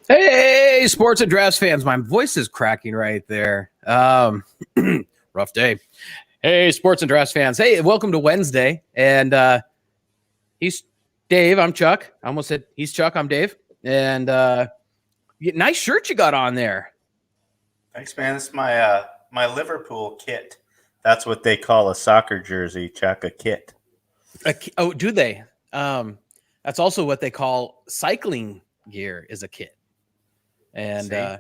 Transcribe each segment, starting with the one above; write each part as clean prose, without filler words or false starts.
Hey, sports and drafts fans. My voice is cracking right there. Rough day. Hey, sports and drafts fans. Hey, welcome to Wednesday. And he's Dave. I'm Chuck. I almost said he's Chuck. I'm Dave. And nice shirt you got on there. Thanks, man. It's my Liverpool kit. That's what they call a soccer jersey, Chuck, a kit. Oh, do they? That's also what they call cycling gear is a kit. And See,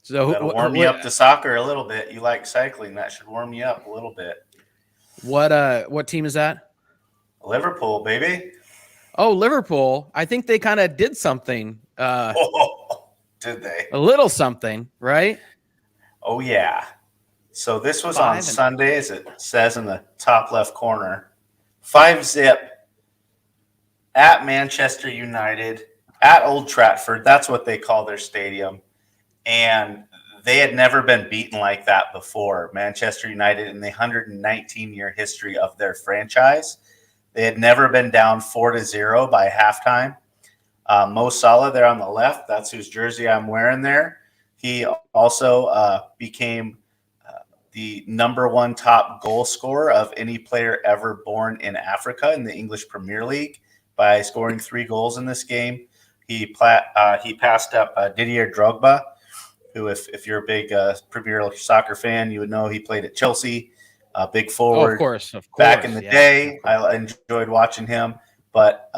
so that'll warm you up to soccer a little bit. You like cycling? That should warm you up a little bit. what team is that? Liverpool, baby. Oh, Liverpool. I think they kind of did something. Oh, did they? A little something, right? Oh yeah. So this was on Sunday, as it says in the top left corner. 5-0 at Manchester United at Old Trafford. That's what they call their stadium. And they had never been beaten like that before. Manchester United, in the 119-year history of their franchise, they had never been down 4-0 by halftime. Mo Salah there on the left, that's whose jersey I'm wearing there. He also became the number one top goal scorer of any player ever born in Africa in the English Premier League by scoring 3 goals in this game. He passed up Didier Drogba, who, if you're a big Premier Soccer fan, you would know he played at Chelsea, big forward. Of course. Back in the day, I enjoyed watching him. But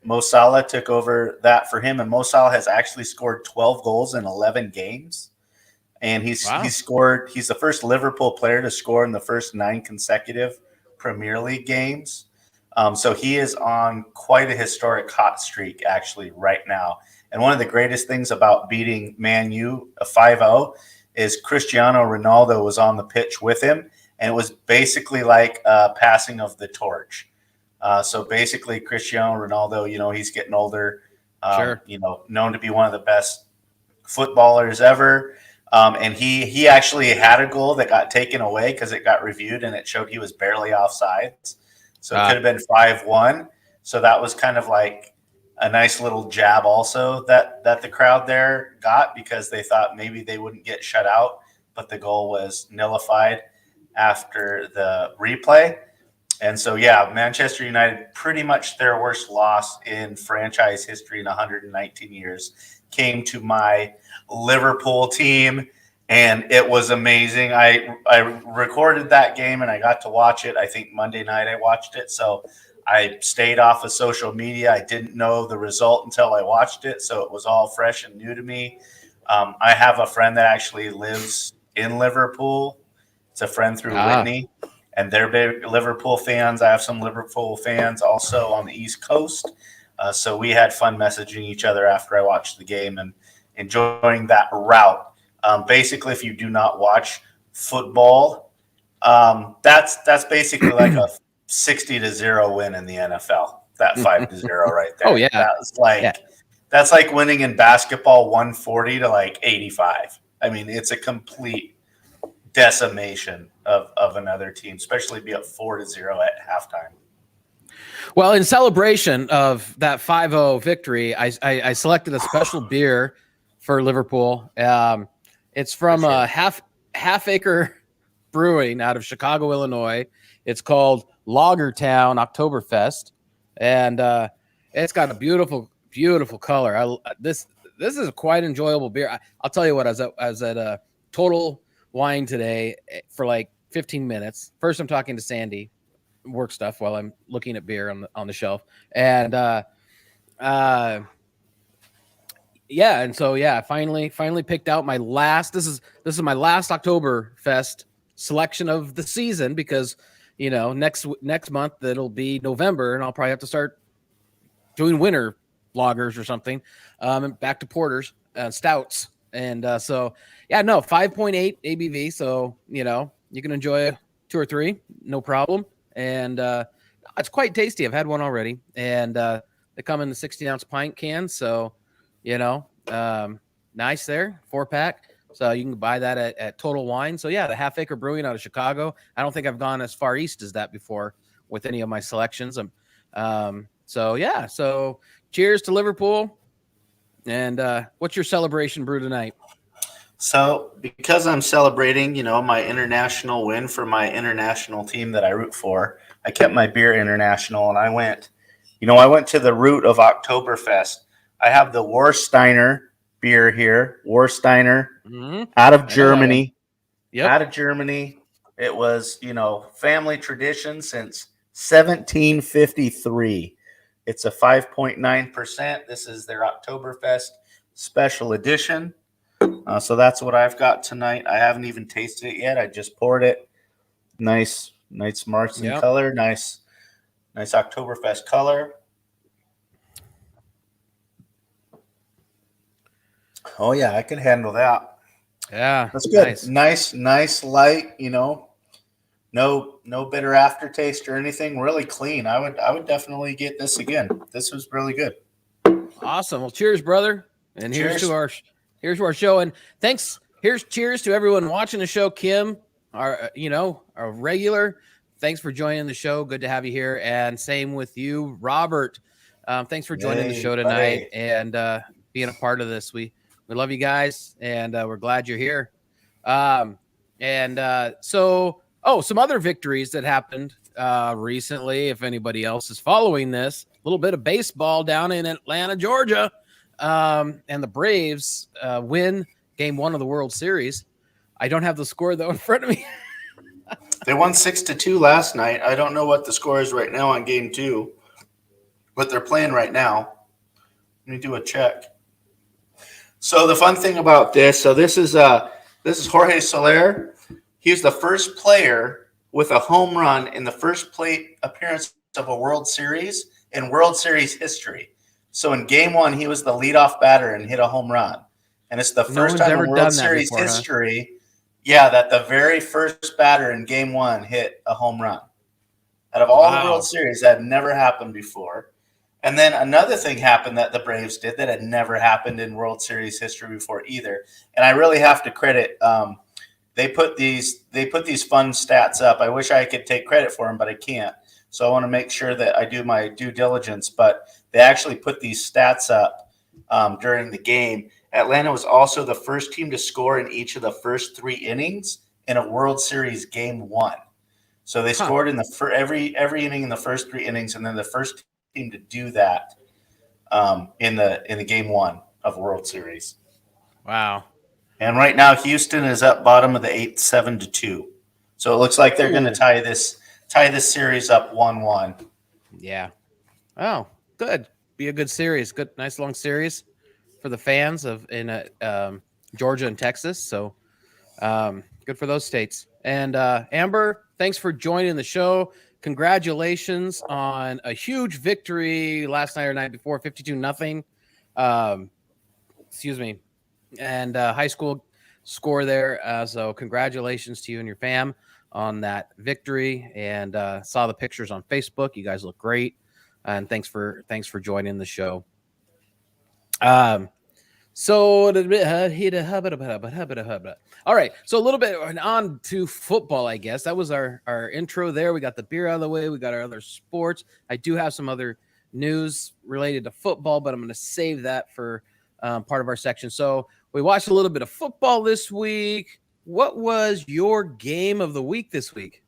Mo Salah took over that for him, and Mo Salah has actually scored 12 goals in 11 games. And he's the first Liverpool player to score in the first 9 consecutive Premier League games. So he is on quite a historic hot streak actually right now. And one of the greatest things about beating Man U 5-0 is Cristiano Ronaldo was on the pitch with him, and it was basically like a passing of the torch. So basically, Cristiano Ronaldo, he's getting older, known to be one of the best footballers ever. And he actually had a goal that got taken away because it got reviewed and it showed he was barely offsides. So it could have been 5-1. So that was kind of like a nice little jab also that the crowd there got, because they thought maybe they wouldn't get shut out, but the goal was nullified after the replay. And so, yeah, Manchester United, pretty much their worst loss in franchise history in 119 years, came to my Liverpool team, and it was amazing. I recorded that game, and I got to watch it. I think Monday night I watched it, so I stayed off of social media. I didn't know the result until I watched it, so it was all fresh and new to me. I have a friend that actually lives in Liverpool. It's a friend through Whitney. And they're big Liverpool fans. I have some Liverpool fans also on the East Coast. So we had fun messaging each other after I watched the game and enjoying that route. Basically, if you do not watch football, that's basically like a 60-0 win in the NFL. That 5-0 right there. Oh yeah, that's like winning in basketball 140 to like 85. I mean, it's a complete decimation of another team, especially be up 4-0 at halftime. Well, in celebration of that 5-0 victory, I selected a special beer for Liverpool. It's from Half Acre Brewing out of Chicago, Illinois. It's called Lagertown Oktoberfest, and it's got a beautiful, beautiful color. This is a quite enjoyable beer. I'll tell you what, I was at a Total Wine today for like 15 minutes. First, I'm talking to Sandy, work stuff, while I'm looking at beer on the shelf, and finally picked out my last. This is my last Oktoberfest selection of the season, because next month it'll be November, and I'll probably have to start doing winter lagers or something, and back to porters, stouts. And 5.8 ABV. So, you can enjoy 2 or 3, no problem. And it's quite tasty. I've had one already. And they come in the 16-ounce pint can. So, nice there, 4-pack. So you can buy that at Total Wine. So, yeah, the Half Acre Brewing out of Chicago. I don't think I've gone as far east as that before with any of my selections. So cheers to Liverpool. And what's your celebration brew tonight? So, because I'm celebrating, my international win for my international team that I root for, I kept my beer international, and I went to the root of Oktoberfest. I have the Warsteiner beer here, Warsteiner, out of I know that one. Germany. Yep. Out of Germany. It was, family tradition since 1753. It's a 5.9%. This is their Oktoberfest special edition. So that's what I've got tonight. I haven't even tasted it yet. I just poured it. Nice Marzen color. Nice Oktoberfest color. Oh yeah, I can handle that. Yeah, That's good. Nice light. No bitter aftertaste or anything. Really clean. I would definitely get this again. This was really good. Awesome. Well, cheers, brother. And cheers. here's to our show. And thanks. Here's cheers to everyone watching the show. Kim, our regular. Thanks for joining the show. Good to have you here. And same with you, Robert. Thanks for joining the show tonight and being a part of this. We love you guys, and we're glad you're here. Some other victories that happened recently, if anybody else is following this, a little bit of baseball down in Atlanta, Georgia, and the Braves win Game 1 of the World Series. I don't have the score, though, in front of me. They won 6-2 last night. I don't know what the score is right now on Game 2, but they're playing right now. Let me do a check. So the fun thing about this, this is Jorge Soler. He's the first player with a home run in the first plate appearance of a World Series in World Series history. So in Game 1, he was the leadoff batter and hit a home run. And it's the first time in World Series history, that the very first batter in Game 1 hit a home run. Out of all the World Series, that had never happened before. And then another thing happened that the Braves did that had never happened in World Series history before either. And I really have to credit they put these fun stats up. I wish I could take credit for them, but I can't. So I want to make sure that I do my due diligence. But they actually put these stats up during the game. Atlanta was also the first team to score in each of the first 3 innings in a World Series Game 1. So they scored in every inning in the first 3 innings, and then the first team to do that in the Game 1 of World Series. Wow. And right now, Houston is up bottom of the 8th, 7-2. So it looks like they're going to tie this series up 1-1. Yeah. Oh, good. Be a good series. Good, nice long series for the fans in Georgia and Texas. So good for those states. And Amber, thanks for joining the show. Congratulations on a huge victory last night or night before, 52-0. Excuse me. And high school score there. So congratulations to you and your fam on that victory. And saw the pictures on Facebook. You guys look great. And thanks for joining the show. So all right. So a little bit on to football, I guess. That was our intro there. We got the beer out of the way. We got our other sports. I do have some other news related to football, but I'm going to save that for part of our section. So we watched a little bit of football this week. What was your game of the week this week?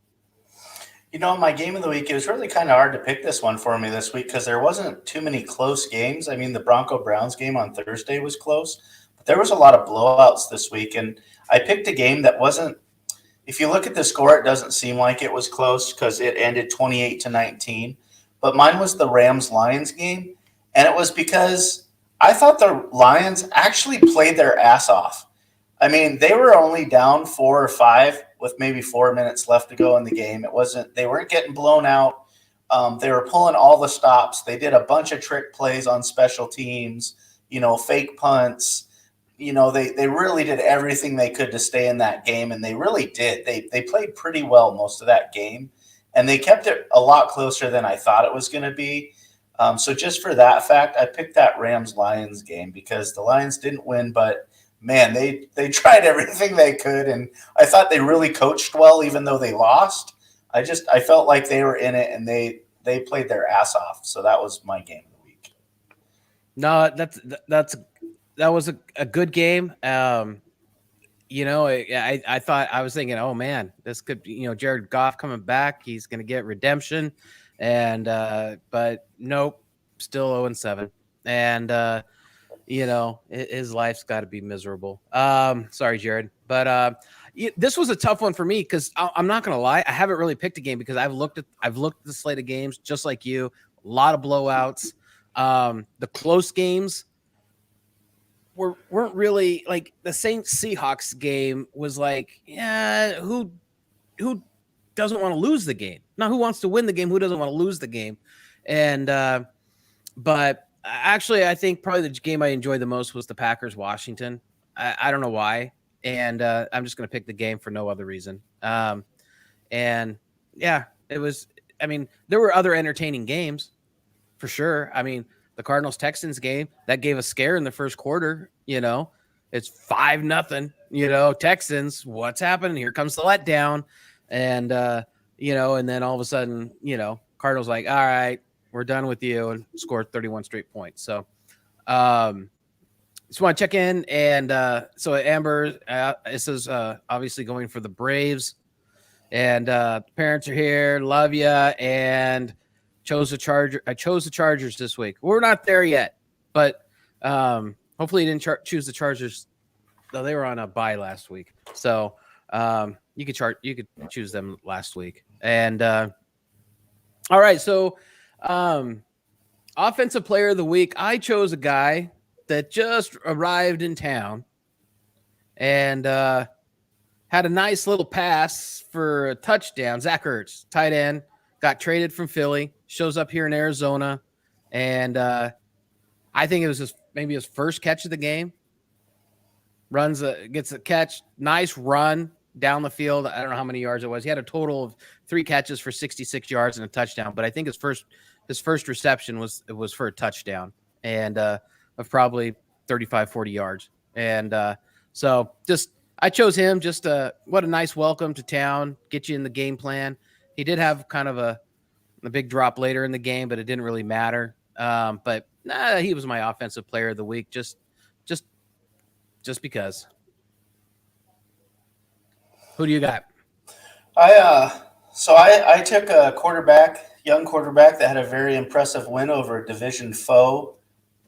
My game of the week, it was really kind of hard to pick this one for me this week because there wasn't too many close games. I mean, the Bronco-Browns game on Thursday was close, but there was a lot of blowouts this week. And I picked a game that wasn't – if you look at the score, it doesn't seem like it was close because it ended 28-19. But mine was the Rams-Lions game, and it was because – I thought the Lions actually played their ass off. I mean, they were only down 4 or 5 with maybe 4 minutes left to go in the game. They weren't getting blown out. They were pulling all the stops. They did a bunch of trick plays on special teams, fake punts. They really did everything they could to stay in that game, and they really did. They played pretty well most of that game, and they kept it a lot closer than I thought it was going to be. So just for that fact, I picked that Rams-Lions game because the Lions didn't win, but man, they tried everything they could, and I thought they really coached well, even though they lost. I felt like they were in it, and they played their ass off. So that was my game of the week. No, that was a good game. I thought I was thinking, oh man, this could be, Jared Goff coming back. He's going to get redemption, and but nope, still 0-7, and his life's got to be miserable. Sorry, Jared, but this was a tough one for me because I'm not going to lie, I haven't really picked a game because I've looked at the slate of games just like you. A lot of blowouts. The close games weren't really like the Saints Seahawks game was like, yeah, who doesn't want to lose the game? Not who wants to win the game, who doesn't want to lose the game. And but actually I think probably the game I enjoyed the most was the Packers Washington. I don't know why. And I'm just going to pick the game for no other reason. And yeah, it was, I mean, there were other entertaining games for sure. I mean, the Cardinals Texans game that gave a scare in the first quarter, it's 5-0, Texans, what's happening? Here comes the letdown. And, and then all of a sudden, Cardinals like, all right, we're done with you, and scored 31 straight points. So, just want to check in. And so Amber, this is obviously going for the Braves. And parents are here. Love you. And chose the Chargers this week. We're not there yet, but hopefully you didn't choose the Chargers. No, they were on a bye last week. So you could choose them last week. And all right. So offensive player of the week, I chose a guy that just arrived in town and had a nice little pass for a touchdown. Zach Ertz, tight end, got traded from Philly, shows up here in Arizona, and I think it was maybe his first catch of the game. Gets a catch, nice run down the field. I don't know how many yards it was. He had a total of 3 catches for 66 yards and a touchdown, but I think his first reception was for a touchdown and of probably 35, 40 yards. And so I chose him just what a nice welcome to town, get you in the game plan. He did have kind of a big drop later in the game, but it didn't really matter. But he was my offensive player of the week just because. Who do you got? I took a young quarterback that had a very impressive win over a division foe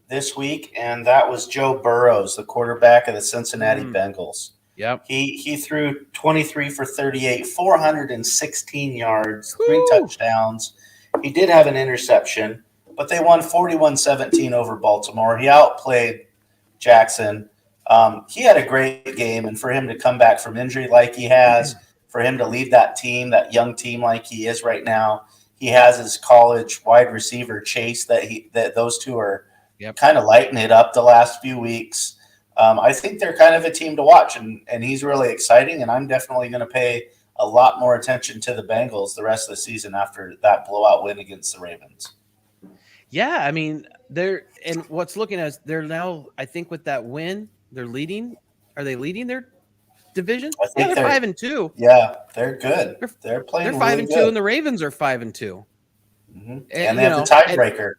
this week, and that was Joe Burrows, the quarterback of the Cincinnati Bengals. Yep. He threw 23 for 38, 416 yards, 3 touchdowns. He did have an interception, but they won 41-17 over Baltimore. He outplayed Jackson. He had a great game, and for him to come back from injury like he has, for him to lead that young team like he is right now, he has his college wide receiver Chase that those two are kind of lighting it up the last few weeks. I think they're kind of a team to watch, and he's really exciting, and I'm definitely going to pay a lot more attention to the Bengals the rest of the season after that blowout win against the Ravens. Yeah, I mean, they're now, I think with that win, they're leading. Are they leading their division? I think they're 5-2. Yeah, they're good. They're playing. They're 5-2, really and the Ravens are 5-2. Mm-hmm. And they have the tiebreaker.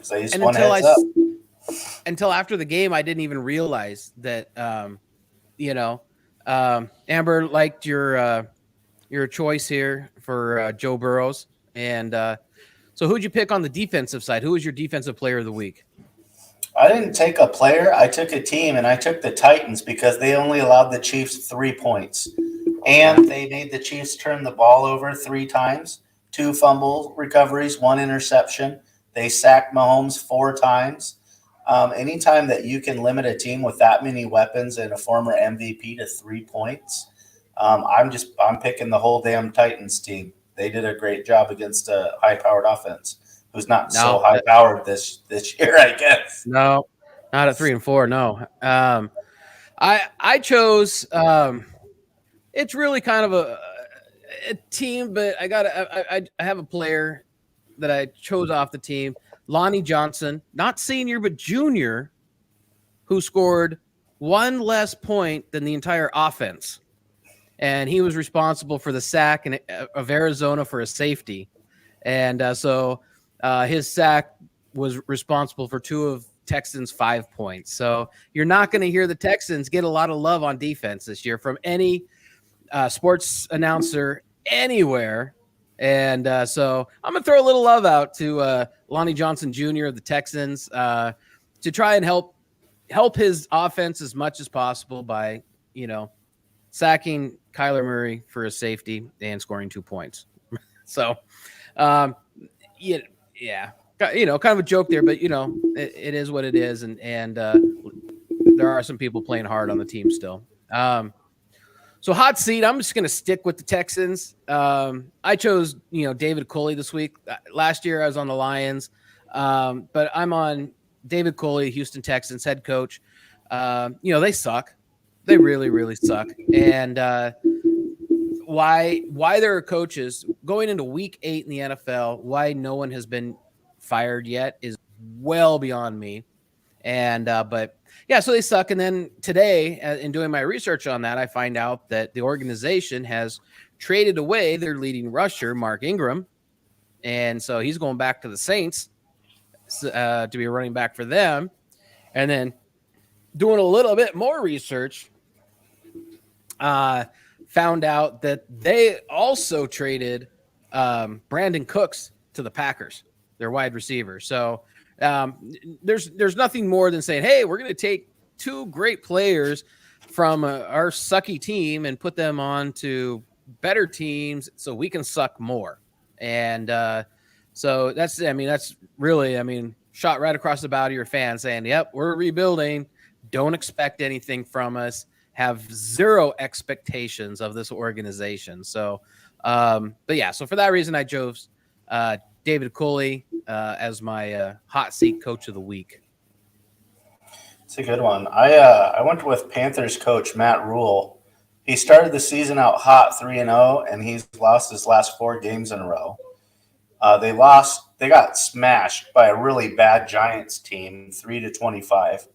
They just won heads up. Until after the game, I didn't even realize that. Amber liked your choice here for Joe Burrows, and so who'd you pick on the defensive side? Who was your defensive player of the week? I didn't take a player. I took a team, and I took the Titans because they only allowed the Chiefs 3 points. And they made the Chiefs turn the ball over 3 times, 2 fumble recoveries, 1 interception. They sacked Mahomes 4 times. Anytime that you can limit a team with that many weapons and a former MVP to 3 points, I'm picking the whole damn Titans team. They did a great job against a high-powered offense. Who's not so high-powered this year, I guess. No, not at 3 and 4. No, I chose. It's really kind of a team, but I have a player that I chose off the team, Lonnie Johnson, not senior but junior, who scored 1 less point than the entire offense, and he was responsible for the sack of Arizona for a safety, and so. His sack was responsible for 2 of Texans 5 points. So you're not going to hear the Texans get a lot of love on defense this year from any sports announcer anywhere. And so I'm going to throw a little love out to Lonnie Johnson Jr. of the Texans to try and help his offense as much as possible by, sacking Kyler Murray for a safety and scoring 2 points. So, kind of a joke there, but it is what it is. And there are some people playing hard on the team still. So hot seat, I'm just going to stick with the Texans. I chose, David Culley this week. Last year I was on the Lions, but I'm on David Culley, Houston Texans head coach. They suck. They really, really suck. And why there are coaches going into week 8 in the NFL, why no one has been fired yet is well beyond me. And but yeah, so they suck. And then today, in doing my research on that, I find out that the organization has traded away their leading rusher, Mark Ingram, and so he's going back to the Saints to be a running back for them. And then doing a little bit more research, found out that they also traded Brandon Cooks to the Packers, their wide receiver. So there's nothing more than saying, hey, we're going to take 2 great players from our sucky team and put them on to better teams so we can suck more. And so that's really, shot right across the bow to your fans saying, yep, we're rebuilding. Don't expect anything from us. Have zero expectations of this organization. So, but yeah, so for that reason, I chose David Culley as my hot seat coach of the week. It's a good one. I went with Panthers coach Matt Rule. He started the season out hot 3-0, and he's lost his last 4 games in a row. They got smashed by a really bad Giants team, 3-25.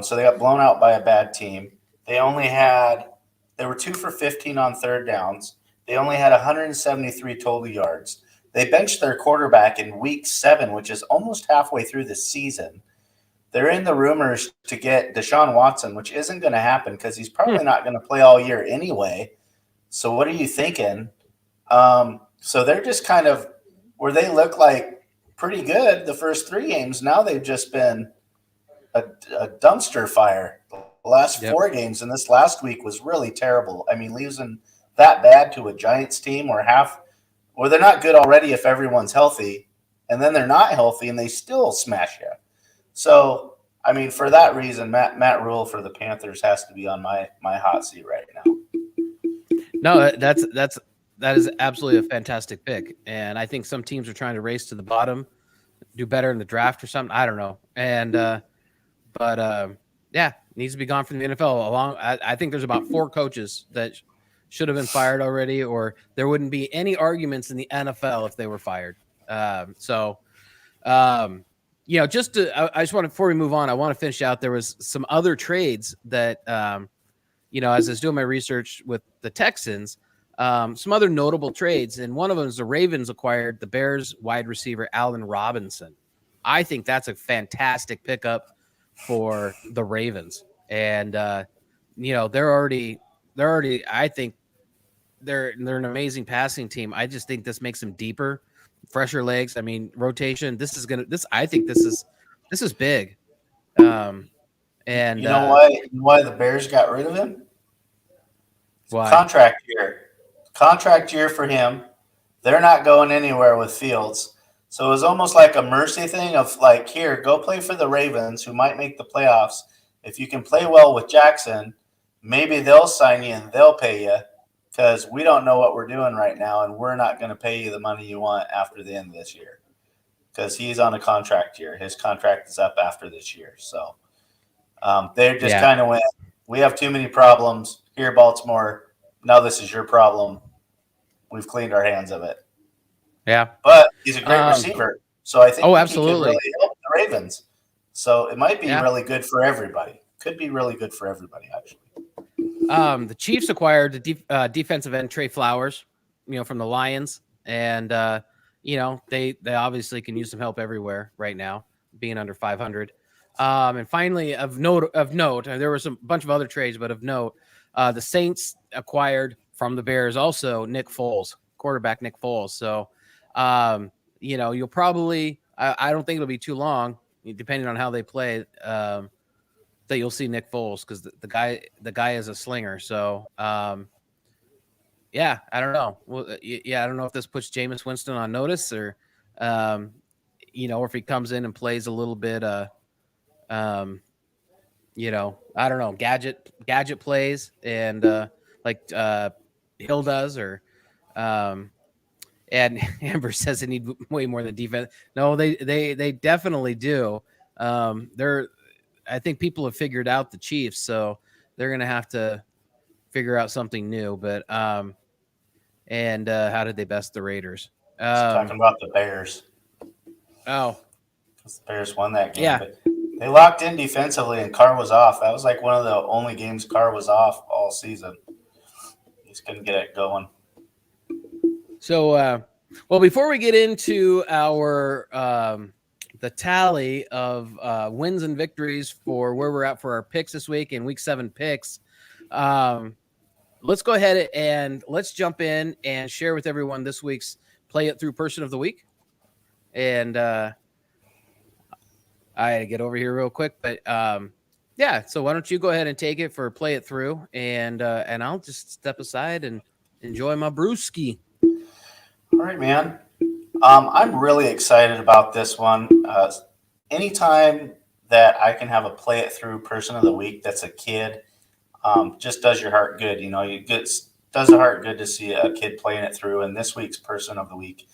So they got blown out by a bad team. They were 2 for 15 on third downs. They only had 173 total yards. They benched their quarterback in week 7, which is almost halfway through the season. They're in the rumors to get Deshaun Watson, which isn't going to happen because he's probably not going to play all year anyway. So what are you thinking? So they're just kind of where they look like pretty good the first 3 games. Now they've just been a dumpster fire the last 4 games, and this last week was really terrible. Losing that bad to a Giants team where they're not good already if everyone's healthy, and then they're not healthy and they still smash you. So, for that reason, Matt Rule for the Panthers has to be on my hot seat right now. No, that is absolutely a fantastic pick, and I think some teams are trying to race to the bottom, do better in the draft or something. I don't know, and needs to be gone from the NFL. I think there's about 4 coaches that should have been fired already, or there wouldn't be any arguments in the NFL if they were fired. I just want to, before we move on, I want to finish out. There was some other trades that, as I was doing my research with the Texans, some other notable trades, and one of them is the Ravens acquired the Bears wide receiver Allen Robinson. I think that's a fantastic pickup for the Ravens, and they're already. I think they're an amazing passing team. I just think this makes them deeper, fresher legs. Rotation. I think this is big. And you know why the Bears got rid of him? Why? Contract year for him. They're not going anywhere with Fields. So it was almost like a mercy thing of like, here, go play for the Ravens, who might make the playoffs. If you can play well with Jackson, maybe they'll sign you and they'll pay you, because we don't know what we're doing right now, and we're not going to pay you the money you want after the end of this year, because he's on a contract year. His contract is up after this year. So they just kind of went, we have too many problems. Here, Baltimore, now this is your problem. We've cleaned our hands of it. Yeah. But he's a great receiver. So I think absolutely. he could really help the Ravens. So it might be really good for everybody. Could be really good for everybody, actually. The Chiefs acquired the defensive end Trey Flowers, from the Lions. And, they obviously can use some help everywhere right now. being under 500. And finally, of note, there was a bunch of other trades, but of note, the Saints acquired from the Bears also Nick Foles, quarterback Nick Foles. So, you'll probably, I don't think it'll be too long, depending on how they play, that you'll see Nick Foles, because the guy is a slinger. So, yeah, I don't know. Well, I don't know if this puts Jameis Winston on notice, or, or if he comes in and plays a little bit, I don't know, gadget plays, and like Hill does, or and Amber says they need way more than defense. No, they definitely do. I think people have figured out the Chiefs, so they're gonna have to figure out something new. But and how did they best the Raiders? Talking about the Bears. Oh, The Bears won that game. yeah. But they locked in defensively, and Carr was off. That was like one of the only games Carr was off all season. He just couldn't get it going. So, well, before we get into our the tally of wins and victories for where we're at for our picks this week and Week 7 picks, let's go ahead and let's jump in and share with everyone this week's Play It Through Person of the Week. And I had to get over here real quick, but yeah. So why don't you go ahead and take it for Play It Through, and I'll just step aside and enjoy my brewski. All right, man. I'm really excited about this one. Anytime that I can have a Play It Through Person of the Week that's a kid, just does your heart good. Does the heart good to see a kid playing it through. And this week's Person of the Week,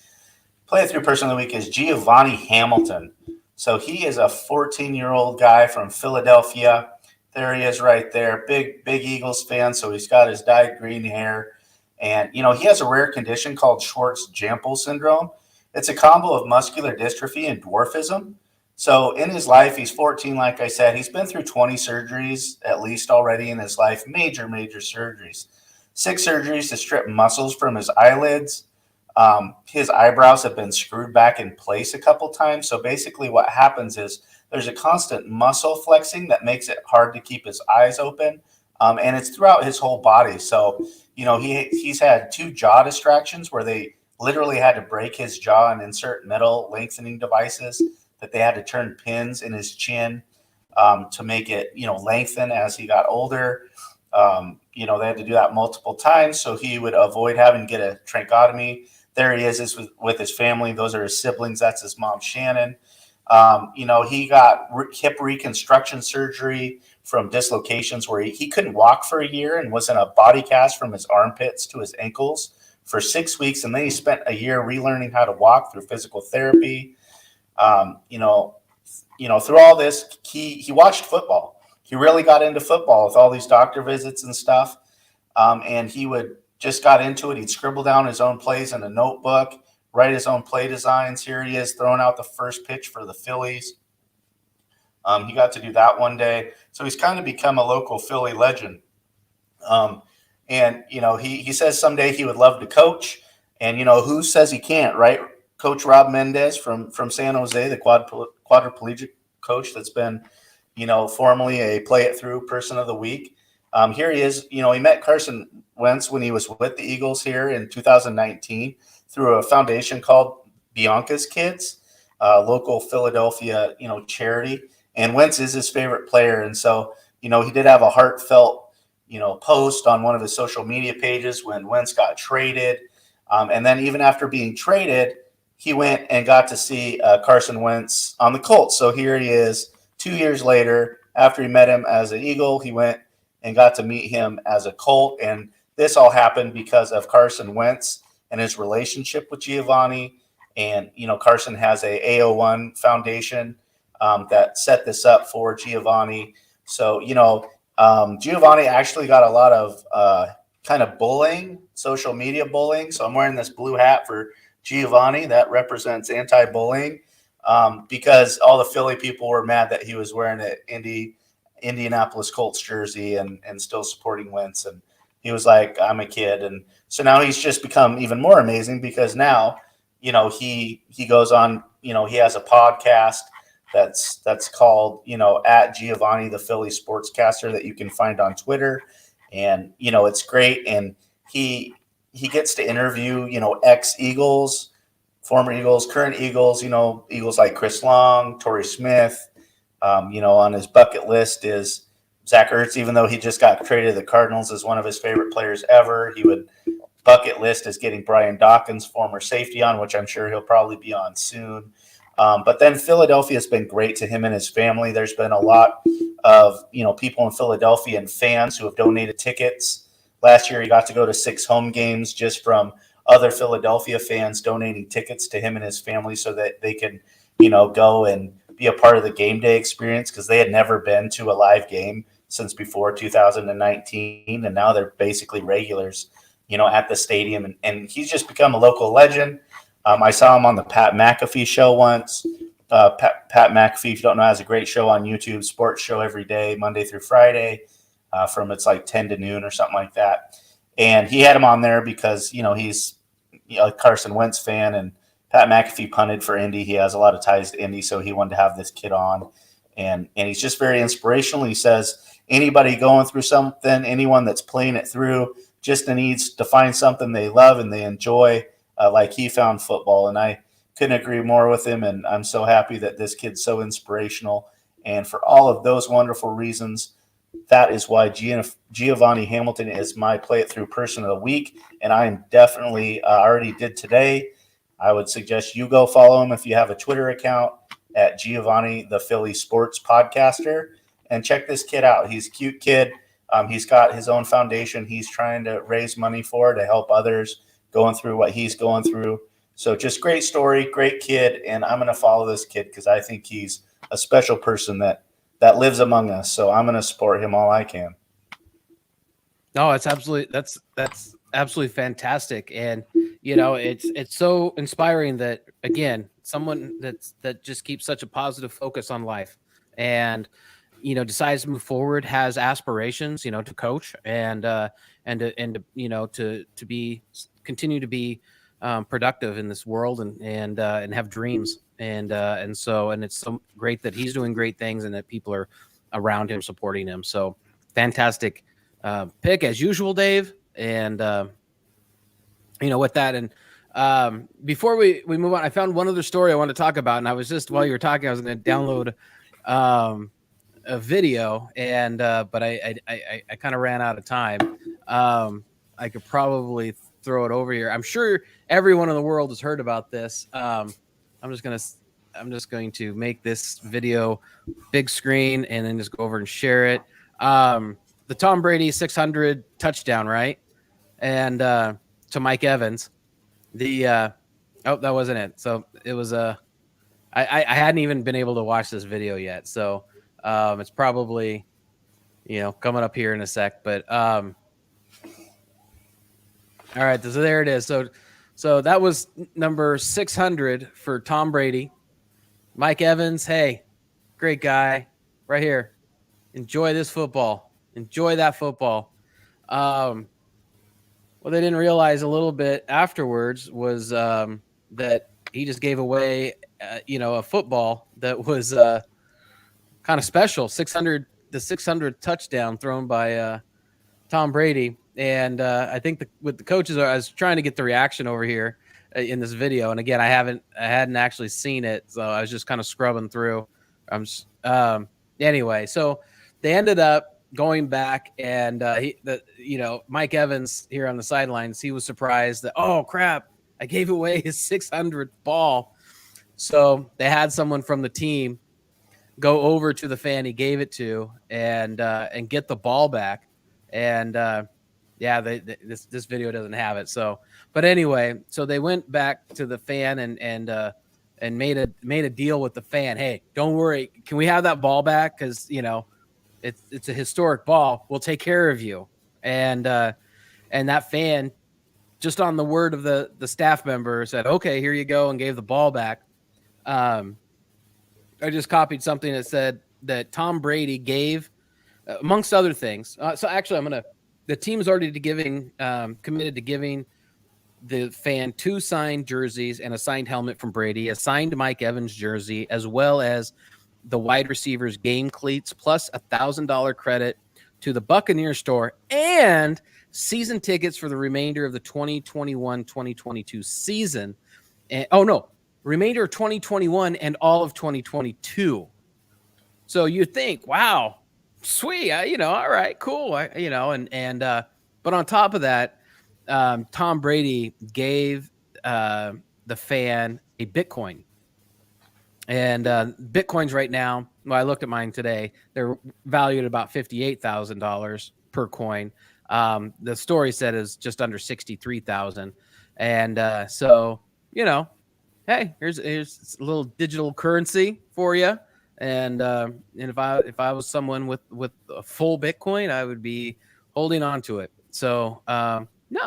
Play It Through Person of the Week, is Giovanni Hamilton. So he is a 14-year-old guy from Philadelphia. There he is right there. Big Eagles fan, so he's got his dyed green hair. And, he has a rare condition called Schwartz-Jampel syndrome. It's a combo of muscular dystrophy and dwarfism. So in his life, he's 14, like I said. He's been through 20 surgeries at least already in his life, major surgeries. 6 surgeries to strip muscles from his eyelids. His eyebrows have been screwed back in place a couple times. So basically what happens is there's a constant muscle flexing that makes it hard to keep his eyes open. And it's throughout his whole body. So, he's had 2 jaw distractions where they literally had to break his jaw and insert metal lengthening devices that they had to turn pins in his chin to make it, lengthen as he got older. They had to do that multiple times so he would avoid having to get a tracheotomy. There he is with his family. Those are his siblings. That's his mom, Shannon. He got hip reconstruction surgery from dislocations where he couldn't walk for a year and was in a body cast from his armpits to his ankles for 6 weeks. And then he spent a year relearning how to walk through physical therapy. Through all this, he watched football. He really got into football with all these doctor visits and stuff. And he just got into it. He'd scribble down his own plays in a notebook, write his own play designs. Here he is throwing out the first pitch for the Phillies. He got to do that one day. So he's kind of become a local Philly legend. He says someday he would love to coach. And, who says he can't, right? Coach Rob Mendez from San Jose, the quadriplegic coach that's been, formerly a Play It Through Person of the Week. Here he is. He met Carson Wentz when he was with the Eagles here in 2019 through a foundation called Bianca's Kids, local Philadelphia, charity. And Wentz is his favorite player. And so, he did have a heartfelt, post on one of his social media pages when Wentz got traded. And then even after being traded, he went and got to see Carson Wentz on the Colts. So here he is 2 years later. After he met him as an Eagle, he went and got to meet him as a Colt. And this all happened because of Carson Wentz and his relationship with Giovanni. And, Carson has a AO1 foundation that set this up for Giovanni. So, Giovanni actually got a lot of kind of bullying, social media bullying. So I'm wearing this blue hat for Giovanni that represents anti-bullying because all the Philly people were mad that he was wearing an Indianapolis Colts jersey and still supporting Wentz. And he was like, I'm a kid. And so now he's just become even more amazing because now, he goes on, he has a podcast that's called, at Giovanni the Philly Sportscaster, that you can find on Twitter. And it's great. And he gets to interview ex Eagles, former Eagles, current Eagles. Eagles like Chris Long, Torrey Smith. On his bucket list is Zach Ertz, even though he just got traded to the Cardinals, is one of his favorite players ever. He would bucket list is getting Brian Dawkins, former safety, on, which I'm sure he'll probably be on soon. But then Philadelphia has been great to him and his family. There's been a lot of people in Philadelphia and fans who have donated tickets. Last year, he got to go to 6 home games just from other Philadelphia fans donating tickets to him and his family so that they can, go and be a part of the game day experience, because they had never been to a live game since before 2019, and now they're basically regulars, at the stadium. And he's just become a local legend. I saw him on the Pat McAfee show once. Pat McAfee, if you don't know, has a great show on YouTube, sports show every day, Monday through Friday, from it's like 10 to noon or something like that. And he had him on there because, he's a Carson Wentz fan, and Pat McAfee punted for Indy. He has a lot of ties to Indy, so he wanted to have this kid on. And he's just very inspirational. He says anybody going through something, anyone that's playing it through, just needs to find something they love and they enjoy, like he found football. And I couldn't agree more with him. And I'm so happy that this kid's so inspirational. And for all of those wonderful reasons, that is why Giovanni Hamilton is my Play It Through Person of the Week. And I am definitely already did today. I would suggest you go follow him if you have a Twitter account at Giovanni the Philly Sports Podcaster, and check this kid out. He's a cute kid. He's got his own foundation he's trying to raise money for to help others going through what he's going through. So just great story, great kid, and I'm going to follow this kid because I think he's a special person that lives among us. So I'm going to support him all I can. No, that's absolutely fantastic. And it's so inspiring that, again, someone that just keeps such a positive focus on life and decides to move forward, has aspirations, to coach and to continue to be productive in this world and have dreams. And it's so great that he's doing great things and that people are around him supporting him. So fantastic pick as usual, Dave. And with that, and before we move on, I found one other story I want to talk about, and I was just, while you were talking, I was going to download a video, and but I kind of ran out of time. I could probably throw it over here. I'm sure everyone in the world has heard about this. I'm just going to make this video big screen and then just go over and share it. The Tom Brady 600 touchdown, right? And to Mike Evans, that wasn't it. So it was I hadn't even been able to watch this video yet. So it's probably coming up here in a sec. But all right, so there it is. So that was number 600 for Tom Brady. Mike Evans, hey, great guy, right here. Enjoy this football. Enjoy that football. What they didn't realize a little bit afterwards was that he just gave away, a football that was kind of special. The 600 touchdown thrown by Tom Brady. And I think with the coaches, I was trying to get the reaction over here in this video. And again, I hadn't actually seen it, so I was just kind of scrubbing through. Anyway, so they ended up going back, and Mike Evans here on the sidelines, he was surprised that, oh crap, I gave away his 600th ball. So they had someone from the team go over to the fan he gave it to and get the ball back. And this video doesn't have it. So, but anyway, so they went back to the fan and made a deal with the fan. Hey, don't worry, can we have that ball back? Because it's a historic ball. We'll take care of you. And that fan, just on the word of the staff member, said, okay, here you go, and gave the ball back. I just copied something that said that Tom Brady gave, amongst other things. So actually, the team's already committed to giving the fan 2 signed jerseys and a signed helmet from Brady, a signed Mike Evans jersey, as well as the wide receivers game cleats plus $1,000 credit to the Buccaneer store and season tickets for the remainder of the 2021-2022 season. And remainder of 2021 and all of 2022. So you think, wow, sweet, all right, cool, but on top of that, Tom Brady gave the fan a Bitcoin, and Bitcoins right now. Well, I looked at mine today; they're valued at about $58,000 per coin. The story said is just under 63,000, and so hey, here's a little digital currency for you. And if I was someone with a full Bitcoin, I would be holding on to it. So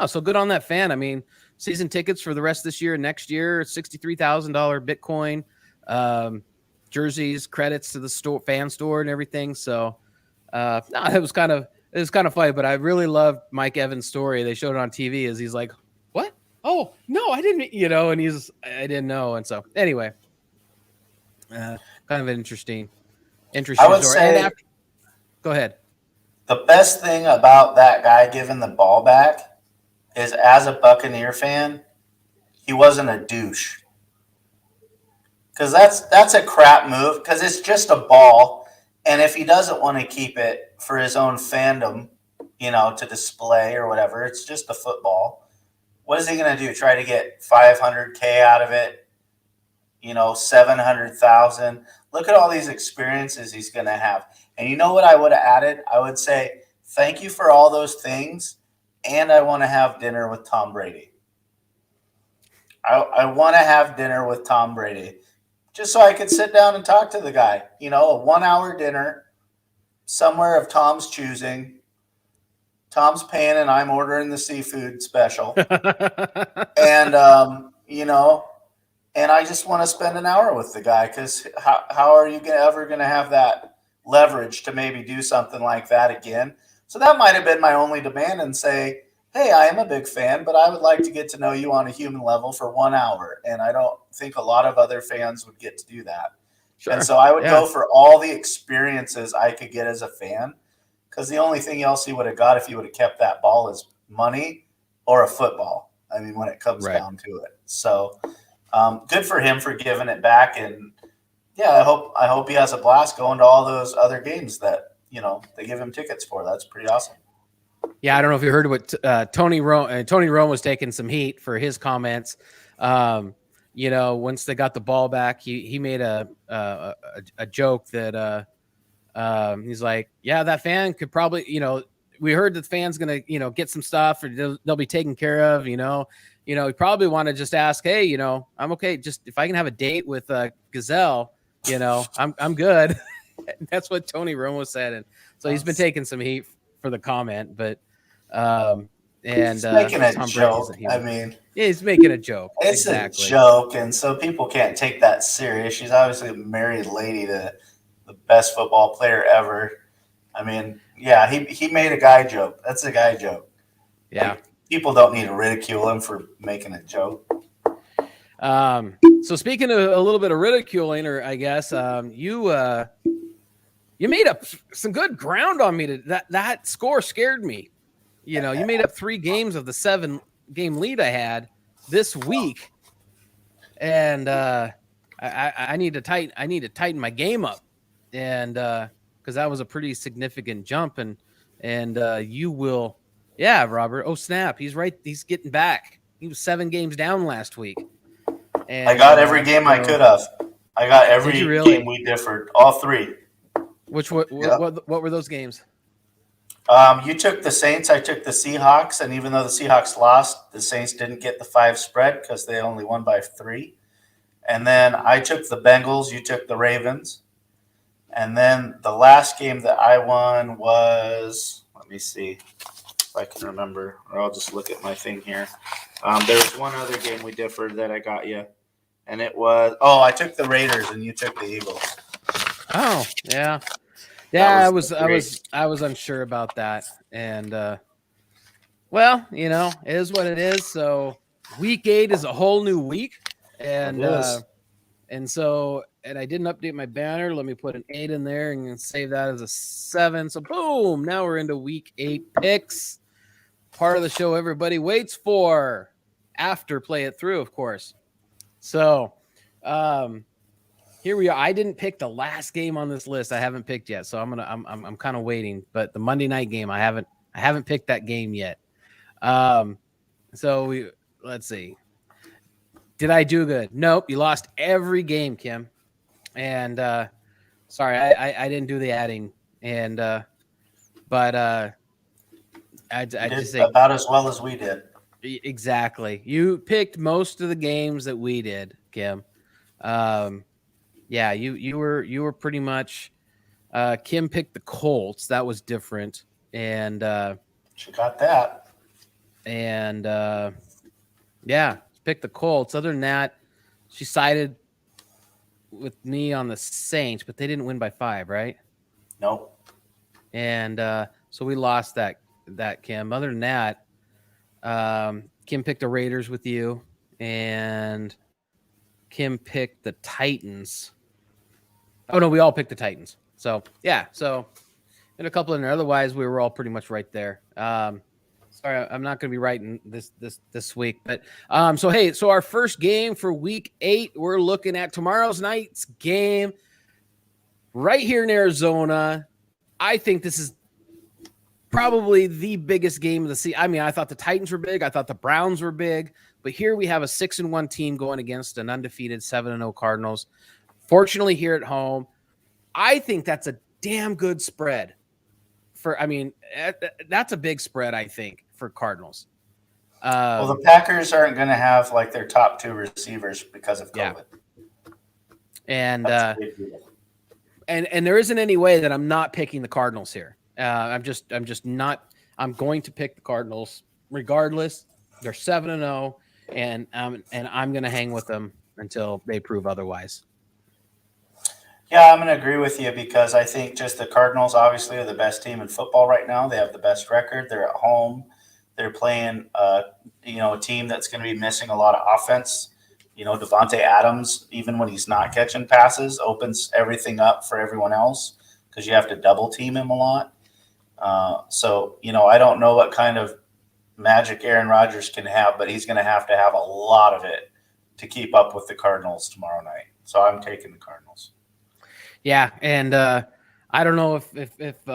so good on that fan. I mean, season tickets for the rest of this year and next year, $63,000 Bitcoin, jerseys, credits to the fan store, and everything. So it was kind of funny. But I really loved Mike Evans' story. They showed it on TV as he's like, "What? Oh no, I didn't." And I didn't know. And so anyway. Kind of an interesting I would story. say, go ahead. The best thing about that guy giving the ball back is, as a Buccaneer fan, he wasn't a douche. Because that's a crap move, because it's just a ball. And if he doesn't want to keep it for his own fandom, to display or whatever, it's just a football. What is he going to do? Try to get $500K out of it? 700,000. Look at all these experiences he's going to have. And you know what I would have added? I would say, thank you for all those things. And I want to have dinner with Tom Brady. I want to have dinner with Tom Brady just so I could sit down and talk to the guy. A 1-hour dinner somewhere of Tom's choosing. Tom's paying and I'm ordering the seafood special. And, and I just want to spend an hour with the guy, because how are you ever going to have that leverage to maybe do something like that again? So that might have been my only demand, and say, hey, I am a big fan, but I would like to get to know you on a human level for 1 hour. And I don't think a lot of other fans would get to do that. Sure. And so I would go for all the experiences I could get as a fan, because the only thing else he would have got if he would have kept that ball is money or a football. I mean, when it comes down to it. So good for him for giving it back. And I hope he has a blast going to all those other games that, they give him tickets for. That's pretty awesome. Yeah. I don't know if you heard what Tony Rome was taking some heat for his comments. Once they got the ball back, he made a joke that he's like, yeah, that fan could probably, we heard that the fan's going to, get some stuff, or they'll be taken care of, you probably want to just ask, hey, I'm okay. Just if I can have a date with Gazelle, I'm good. That's what Tony Romo said. And so he's been taking some heat for the comment, but he's making a joke. He's making a joke. It's a joke. And so people can't take that serious. She's obviously a married lady to the best football player ever. He made a guy joke. That's a guy joke. Yeah. People don't need to ridicule him for making a joke. So speaking of a little bit of ridiculing, or I guess, you made up some good ground on me. That score scared me. You made up 3 games of the 7-game lead I had this week, and I need to tighten my game up, and because that was a pretty significant jump, and you will. Yeah, Robert. Oh, snap. He's right. He's getting back. He was 7 games down last week. And I got every game I could have. I got every game we differed. All 3. What were those games? You took the Saints. I took the Seahawks. And even though the Seahawks lost, the Saints didn't get the 5 spread because they only won by 3. And then I took the Bengals. You took the Ravens. And then the last game that I won was, let me see if I can remember, or I'll just look at my thing here. There was one other game we differed that I got you. And it was, I took the Raiders and you took the Eagles. Oh, yeah. Yeah, I was unsure about that. And it is what it is. So week 8 is a whole new week. And And so, and I didn't update my banner. Let me put an 8 in there and save that as a 7. So boom, now we're into week 8 picks. Part of the show everybody waits for after Play It Through, of course. So here we are. I didn't pick the last game on this list. I haven't picked yet. So I'm kind of waiting. But the Monday night game, I haven't picked that game yet. So let's see. Did I do good? Nope. You lost every game, Kim. And sorry, I didn't do the adding. And but I just say about as well as we did. Exactly. You picked most of the games that we did, Kim. Yeah, you were pretty much Kim picked the Colts. That was different. And she got that. And yeah, picked the Colts. Other than that, she sided with me on the Saints, but they didn't win by 5, right? Nope. And so we lost that Kim. Other than that, Kim picked the Raiders with you, and Kim picked the Titans. Oh no, we all picked the Titans. So yeah, so and a couple in there. Otherwise, we were all pretty much right there. Sorry, I'm not going to be writing this week, but so hey, so our first game for week 8, we're looking at tomorrow's night's game right here in Arizona. I think this is probably the biggest game of the season. I mean, I thought the Titans were big. I thought the Browns were big, but here we have a 6-1 team going against an undefeated 7-0 Cardinals. Fortunately, here at home, I think that's a damn good spread. That's a big spread, I think, for Cardinals. Well, the Packers aren't going to have like their top 2 receivers because of COVID. Yeah. And there isn't any way that I'm not picking the Cardinals here. I'm just not. I'm going to pick the Cardinals regardless. They're 7-0, and I'm going to hang with them until they prove otherwise. Yeah, I'm going to agree with you because I think just the Cardinals obviously are the best team in football right now. They have the best record. They're at home. They're playing, a team that's going to be missing a lot of offense. Devontae Adams, even when he's not catching passes, opens everything up for everyone else because you have to double team him a lot. So I don't know what kind of magic Aaron Rodgers can have, but he's going to have a lot of it to keep up with the Cardinals tomorrow night. So I'm taking the Cardinals. Yeah, and I don't know if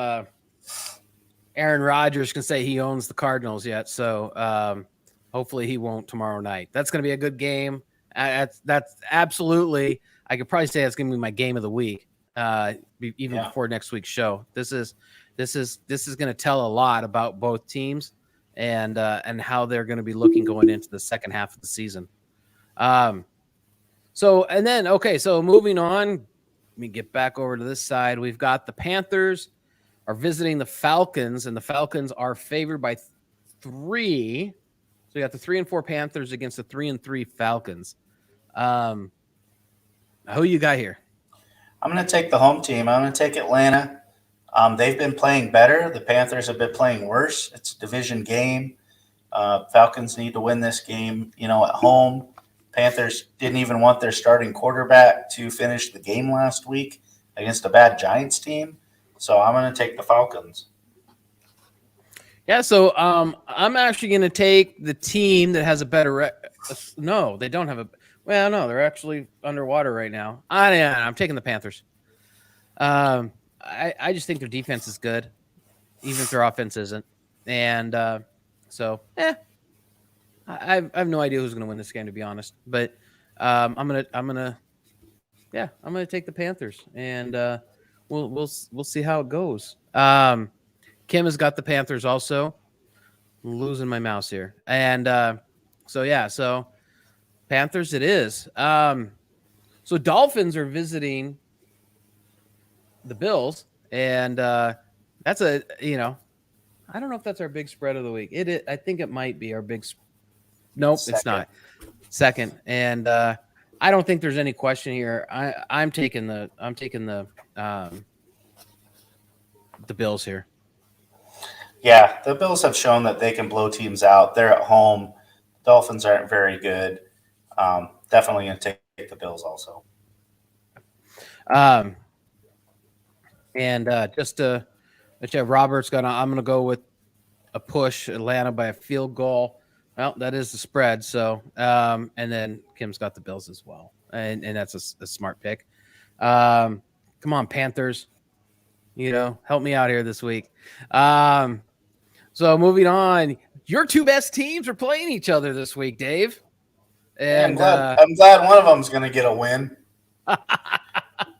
Aaron Rodgers can say he owns the Cardinals yet, so hopefully he won't tomorrow night. That's going to be a good game. That's absolutely. I could probably say that's going to be my game of the week, before next week's show. This is going to tell a lot about both teams and how they're going to be looking going into the second half of the season. So moving on. Let me get back over to this side. We've got the Panthers are visiting the Falcons, and the Falcons are favored by 3. So we got the 3-4 Panthers against the 3-3 Falcons. Who you got here? I'm going to take the home team. I'm going to take Atlanta. They've been playing better. The Panthers have been playing worse. It's a division game. Falcons need to win this game, at home. Panthers didn't even want their starting quarterback to finish the game last week against a bad Giants team. So I'm going to take the Falcons. Yeah, so I'm actually going to take the team that has a better no, they don't have a – well, no, they're actually underwater right now. I'm taking the Panthers. I just think their defense is good, even if their offense isn't. And I have no idea who's going to win this game, to be honest. But I'm gonna take the Panthers, and we'll see how it goes. Kim has got the Panthers also. I'm losing my mouse here, and so Panthers it is. So Dolphins are visiting the Bills, and that's I don't know if that's our big spread of the week. I think it might be our big. Nope, Second. It's not. Second, and I don't think there's any question here. I'm taking the Bills here. Yeah, the Bills have shown that they can blow teams out. They're at home. Dolphins aren't very good. Definitely going to take the Bills also. Um, and just to Robert's I'm going to go with a push Atlanta by a field goal. Well, that is the spread. So, and then Kim's got the Bills as well. And that's a smart pick. Come on, Panthers, help me out here this week. So moving on, your two best teams are playing each other this week, Dave. And I'm glad one of them's going to get a win.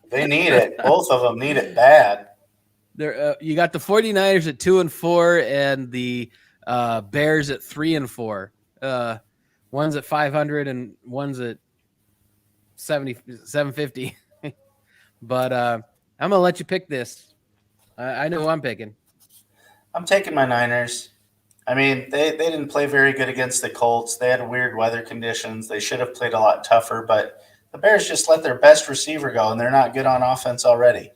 They need it. Both of them need it bad. You got the 49ers at 2-4 and the Bears at 3-4. One's at 500 and one's at 750. But I'm gonna let you pick this. I know who I'm picking. I'm taking my Niners. I mean, they didn't play very good against the Colts. They had weird weather conditions. They should have played a lot tougher, but the Bears just let their best receiver go, and they're not good on offense already.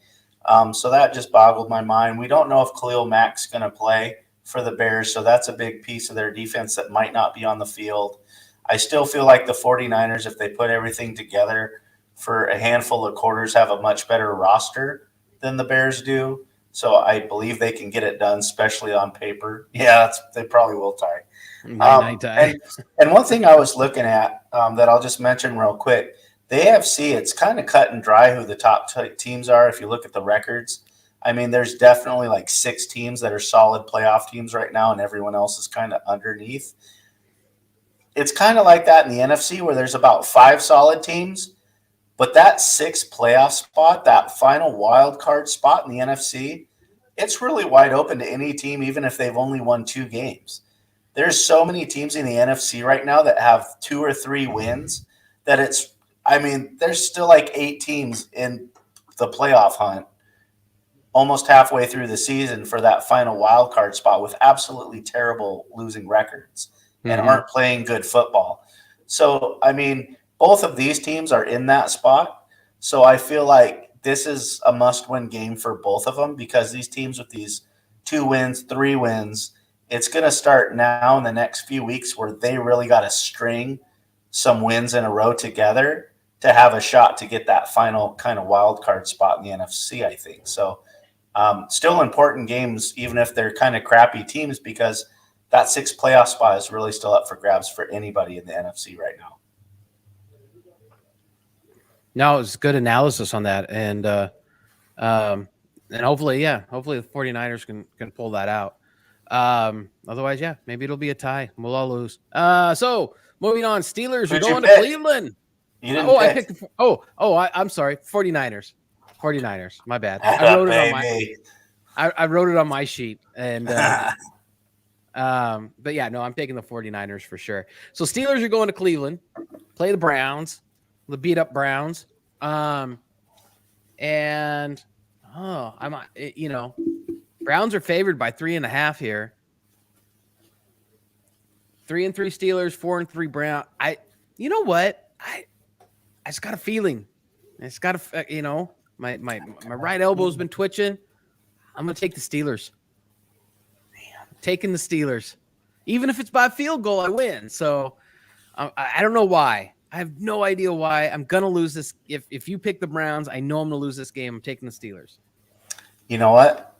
So that just boggled my mind. We don't know if Khalil Mack's going to play for the Bears, so that's a big piece of their defense that might not be on the field. I still feel like the 49ers, if they put everything together for a handful of quarters, have a much better roster than the Bears do. So I believe they can get it done, especially on paper. Yeah, they probably will tie. And one thing I was looking at that I'll just mention real quick, the AFC, it's kind of cut and dry who the top teams are if you look at the records. I mean, there's definitely like 6 teams that are solid playoff teams right now, and everyone else is kind of underneath. It's kind of like that in the NFC where there's about 5 solid teams, but that 6th playoff spot, that final wild card spot in the NFC, it's really wide open to any team, even if they've only won 2 games. There's so many teams in the NFC right now that have 2 or 3 wins that there's still like 8 teams in the playoff hunt almost halfway through the season for that final wild card spot with absolutely terrible losing records and aren't playing good football. So, I mean, both of these teams are in that spot. So I feel like this is a must-win game for both of them because these teams with these 2 wins, 3 wins, it's going to start now in the next few weeks where they really got to string some wins in a row together to have a shot to get that final kind of wild card spot in the NFC, I think. So still important games, even if they're kind of crappy teams, because that 6th playoff spot is really still up for grabs for anybody in the NFC right now. No, it's good analysis on that. And hopefully the 49ers can pull that out. Otherwise, maybe it'll be a tie. We'll all lose. So moving on, Steelers are going to Cleveland. I picked. I'm sorry, 49ers. 49ers. My bad. I wrote it on my sheet, and but yeah, no, I'm taking the 49ers for sure. So Steelers are going to Cleveland, play the Browns, the beat up Browns, Browns are favored by 3.5 here. 3-3 Steelers, 4-3 Brown. You know what? I just got a feeling. It's got a, my right elbow's been twitching. I'm going to take the Steelers. Man, taking the Steelers. Even if it's by a field goal, I win. So I don't know why. I have no idea why. I'm going to lose this. If you pick the Browns, I know I'm going to lose this game. I'm taking the Steelers. You know what?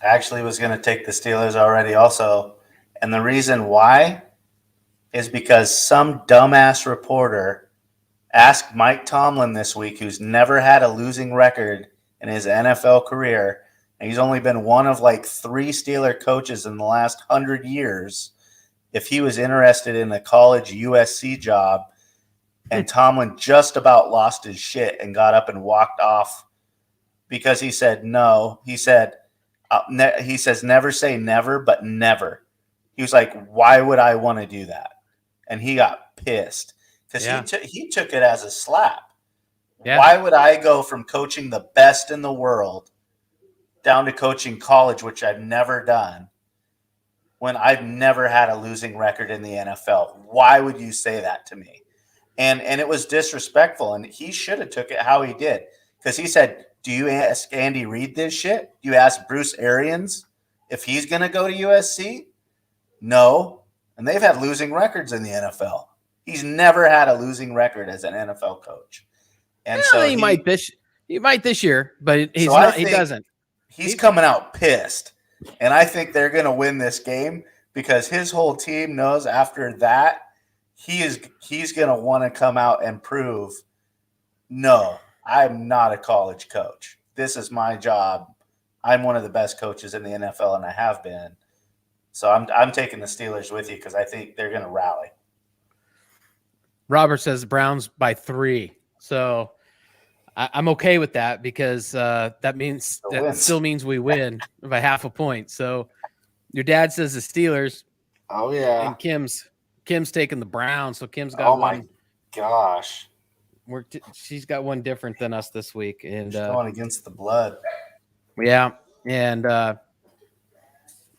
I actually was going to take the Steelers already also. And the reason why is because some dumbass reporter asked Mike Tomlin this week, who's never had a losing record in his NFL career, and he's only been one of like 3 Steeler coaches in the last 100 years, if he was interested in a college USC job. And Tomlin just about lost his shit and got up and walked off because he said no. He said, he says never say never, but never. He was like, why would I want to do that? And he got pissed because he took it as a slap. Yeah. Why would I go from coaching the best in the world down to coaching college, which I've never done, when I've never had a losing record in the NFL? Why would you say that to me? And it was disrespectful, and he should have took it how he did, because he said, do you ask Andy Reid this shit? Do you ask Bruce Arians if he's going to go to USC? No. And they've had losing records in the NFL. He's never had a losing record as an NFL coach. And so he might bitch. He might this year, but he's So I not. He think doesn't. He's coming out pissed. And I think they're going to win this game because his whole team knows after that he's going to want to come out and prove, no, I'm not a college coach. This is my job. I'm one of the best coaches in the NFL, and I have been. So I'm taking the Steelers with you because I think they're going to rally. Robert says Browns by 3. So I'm okay with that because that still means we win by half a point. So your dad says the Steelers. Oh yeah. And Kim's taking the Browns. So Kim's got one. My gosh. She's got one different than us this week. And she's going against the blood. Yeah. And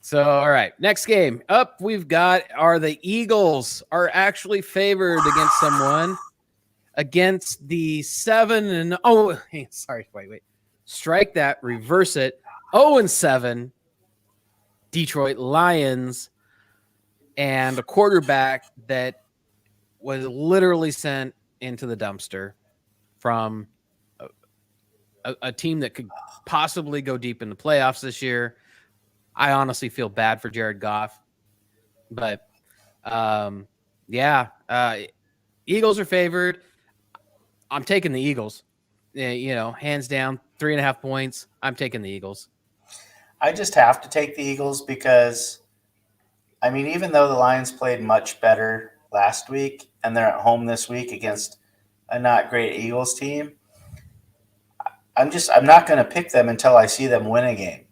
so, all right, next game up we've got are the Eagles are actually favored against someone against the 7 wait. Strike that, reverse it. 0-7 Detroit Lions and a quarterback that was literally sent into the dumpster from a team that could possibly go deep in the playoffs this year. I honestly feel bad for Jared Goff, but Eagles are favored. I'm taking the Eagles, hands down, 3.5 points. I'm taking the Eagles. I just have to take the Eagles because, even though the Lions played much better last week and they're at home this week against a not great Eagles team, I'm not going to pick them until I see them win a game.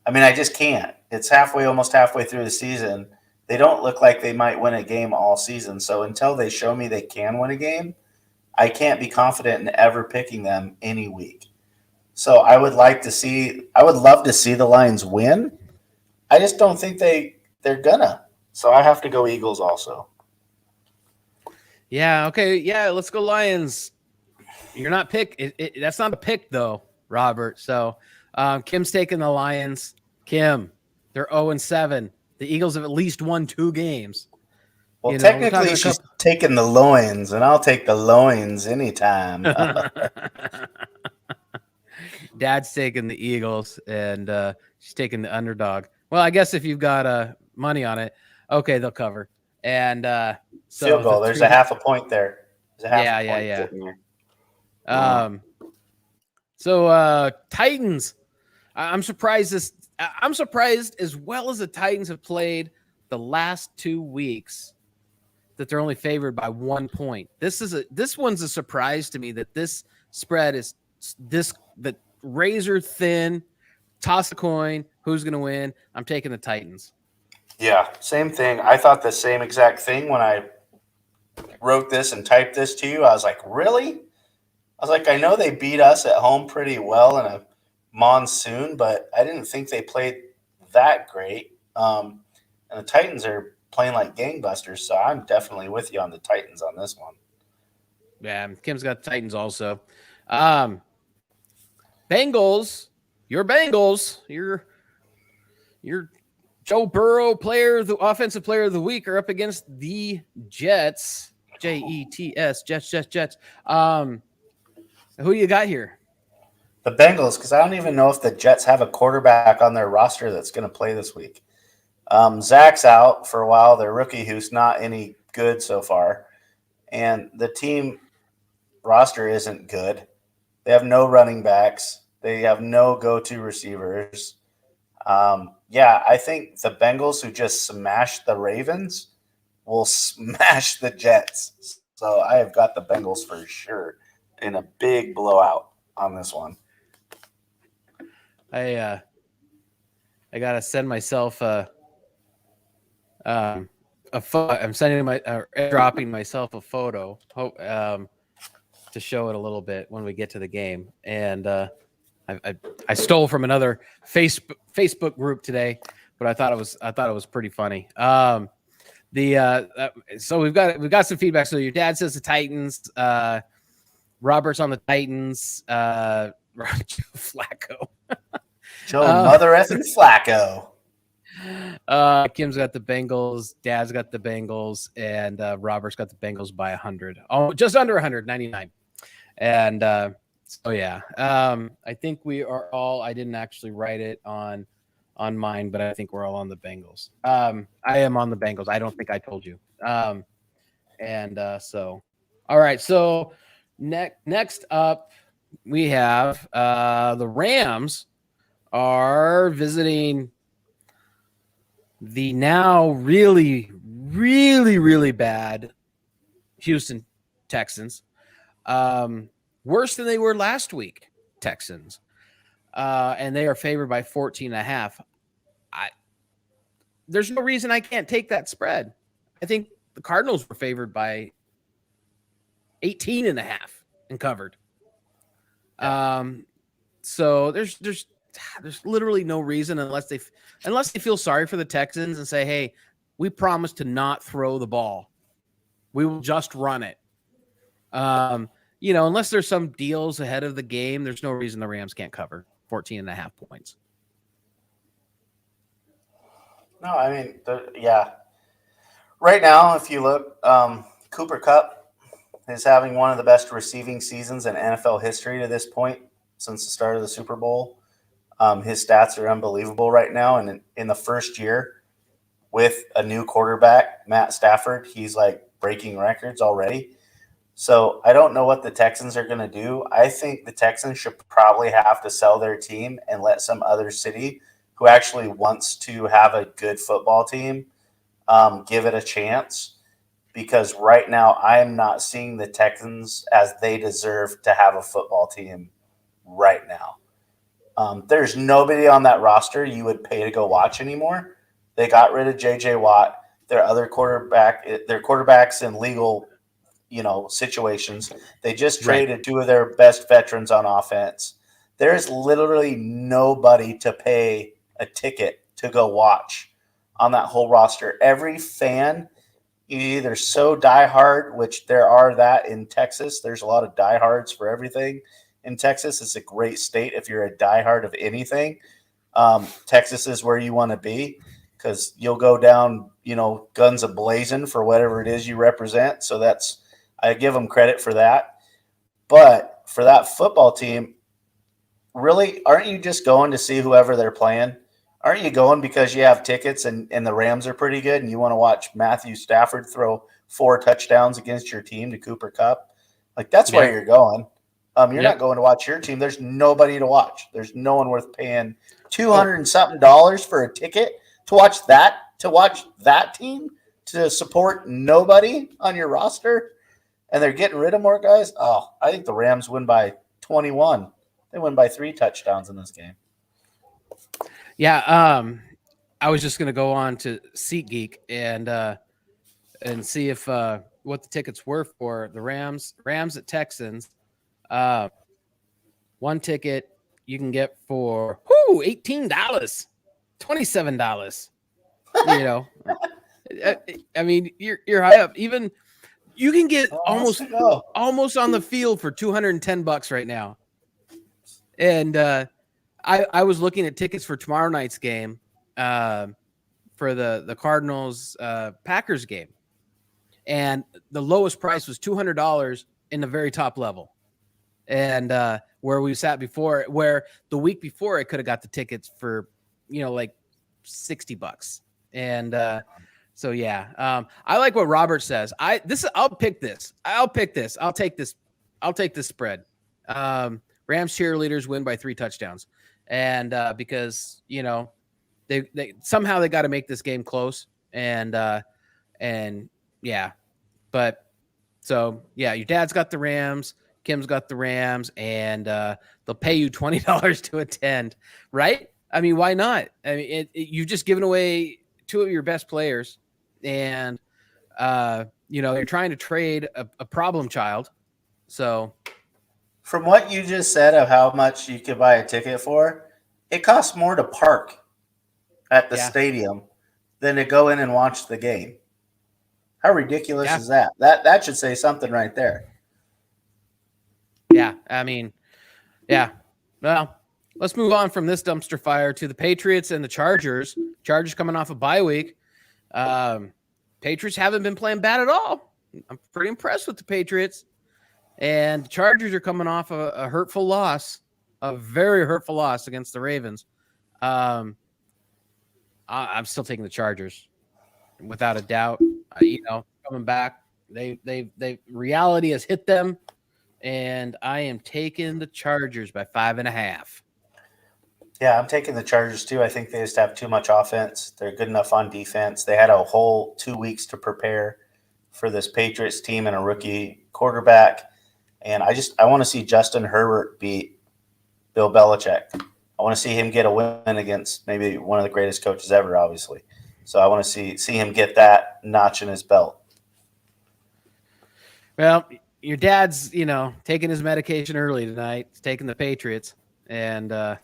I just can't. It's almost halfway through the season. They don't look like they might win a game all season. So until they show me they can win a game, I can't be confident in ever picking them any week. So I would love to see the Lions win. I just don't think they're gonna. So I have to go Eagles also. Yeah. Okay. Yeah. Let's go Lions. You're not that's not a pick though, Robert. So Kim's taking the Lions. Kim, they're 0-7. The Eagles have at least won 2 games. Well, technically, she's taking the Lions, and I'll take the Lions anytime. Dad's taking the Eagles, and she's taking the underdog. Well, I guess if you've got money on it, okay, they'll cover. And so field goal. There's a half a point there. Yeah. So Titans. I'm surprised as well as the Titans have played the last 2 weeks that they're only favored by 1 point. This one's a surprise to me that this spread is the razor thin. Toss a coin. Who's going to win? I'm taking the Titans. Yeah, same thing. I thought the same exact thing when I wrote this and typed this to you. I was like, really? I was like, I know they beat us at home pretty well in a monsoon, but I didn't think they played that great. And the Titans are playing like gangbusters, so I'm definitely with you on the Titans on this one. Yeah, Kim's got the Titans also. Bengals, your Bengals, your Joe Burrow the offensive player of the week are up against the Jets. Jets, Jets. Who you got here? The Bengals, because I don't even know if the Jets have a quarterback on their roster that's going to play this week. Zach's out for a while, their rookie who's not any good so far. And the team roster isn't good. They have no running backs. They have no go-to receivers. I think the Bengals, who just smashed the Ravens, will smash the Jets. So I have got the Bengals for sure in a big blowout on this one. I gotta send myself a photo. I'm dropping myself a photo to show it a little bit when we get to the game. And I stole from another Facebook group today, but I thought it was pretty funny. So we've got some feedback. So your dad says the Titans. Robert's on the Titans. Flacco. Joe mother effing Flacco. Kim's got the Bengals. Dad's got the Bengals, and Robert's got the Bengals by 100. Oh, just under 199. And So yeah, I think we are all. I didn't actually write it on mine, but I think we're all on the Bengals. I am on the Bengals. I don't think I told you. So, all right. So next up, we have the Rams are visiting the now really, really, really bad Houston Texans. Worse than they were last week, Texans. And they are favored by 14.5. There's no reason I can't take that spread. I think the Cardinals were favored by 18.5 and covered. So there's literally no reason unless they feel sorry for the Texans and say, hey, we promise to not throw the ball. We will just run it. Unless there's some deals ahead of the game, there's no reason the Rams can't cover 14.5 points. No, I mean, right now, if you look, Cooper Kupp is having one of the best receiving seasons in NFL history to this point since the start of the Super Bowl. His stats are unbelievable right now. And in the first year with a new quarterback, Matt Stafford, he's like breaking records already. So I don't know what the Texans are going to do. I think the Texans should probably have to sell their team and let some other city who actually wants to have a good football team give it a chance. Because right now I am not seeing the Texans as they deserve to have a football team right now. There's nobody on that roster you would pay to go watch anymore. They got rid of J.J. Watt. Their quarterbacks in legal situations. They just traded two of their best veterans on offense. There's literally nobody to pay a ticket to go watch on that whole roster. Every fan is either so diehard, which there are that in Texas. There's a lot of diehards for everything in Texas. It's a great state if you're a diehard of anything. Texas is where you want to be because you'll go down, guns a-blazing for whatever it is you represent. So I give them credit for that. But for that football team, really, aren't you just going to see whoever they're playing? Aren't you going because you have tickets and the Rams are pretty good and you want to watch Matthew Stafford throw 4 touchdowns against your team to Cooper Kupp? Like, that's where you're going. You're not going to watch your team. There's nobody to watch. There's no one worth paying $200 and something for a ticket to watch that team, to support nobody on your roster. And they're getting rid of more guys. Oh, I think the Rams win by 21. They win by 3 touchdowns in this game. Yeah, I was just going to go on to SeatGeek and see if what the tickets were for the Rams at Texans. One ticket you can get for $18, $27. I mean, you're high up. Even you can get almost on the field for $210 right now. And I was looking at tickets for tomorrow night's game for the Cardinals Packers game, and the lowest price was $200 in the very top level. And where we sat before, where the week before I could have got the tickets for like $60. And so yeah, I like what Robert says. I'll pick this. I'll take this spread. Rams cheerleaders win by 3 touchdowns. And because they somehow they got to make this game close. And yeah, but so yeah, your dad's got the Rams, Kim's got the Rams, and they'll pay you $20 to attend, right? I mean, why not? I mean, you've just given away 2 of your best players, and you're trying to trade a problem child. So, from what you just said of how much you could buy a ticket for, it costs more to park at the stadium than to go in and watch the game. How ridiculous is that? That should say something right there. Yeah, I mean, yeah. Well, let's move on from this dumpster fire to the Patriots and the Chargers. Chargers coming off a bye week. Patriots haven't been playing bad at all. I'm pretty impressed with the Patriots. And Chargers are coming off a hurtful loss, a very hurtful loss against the Ravens. I'm still taking the Chargers without a doubt. Coming back, they reality has hit them, and I am taking the Chargers by 5.5. Yeah, I'm taking the Chargers too. I think they just have too much offense. They're good enough on defense. They had a whole 2 weeks to prepare for this Patriots team and a rookie quarterback. And I want to see Justin Herbert beat Bill Belichick. I want to see him get a win against maybe one of the greatest coaches ever, obviously. So I want to see him get that notch in his belt. Well, your dad's, taking his medication early tonight. He's taking the Patriots, and but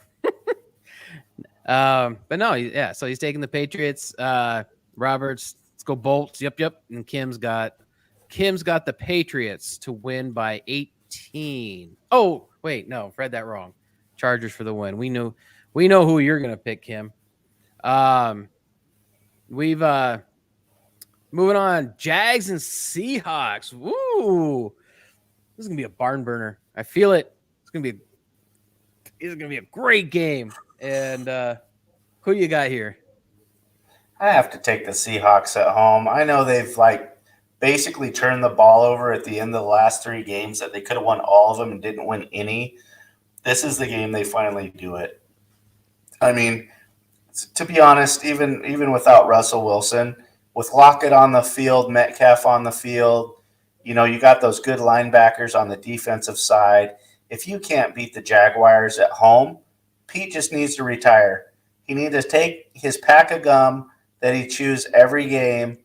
no, yeah. So he's taking the Patriots. Roberts, let's go Bolts. Yep. And Kim's got the Patriots to win by 18. Oh, wait, no, read that wrong. Chargers for the win. We know who you're gonna pick, Kim. We've moving on. Jags and Seahawks. Woo! This is gonna be a barn burner. I feel it. It's gonna be a great game. And who you got here? I have to take the Seahawks at home. I know they've basically turned the ball over at the end of the last 3 games that they could have won all of them and didn't win any. This is the game they finally do it. I mean, to be honest, even without Russell Wilson, with Lockett on the field, Metcalf on the field, you got those good linebackers on the defensive side. If you can't beat the Jaguars at home, Pete just needs to retire. He needs to take his pack of gum that he chews every game,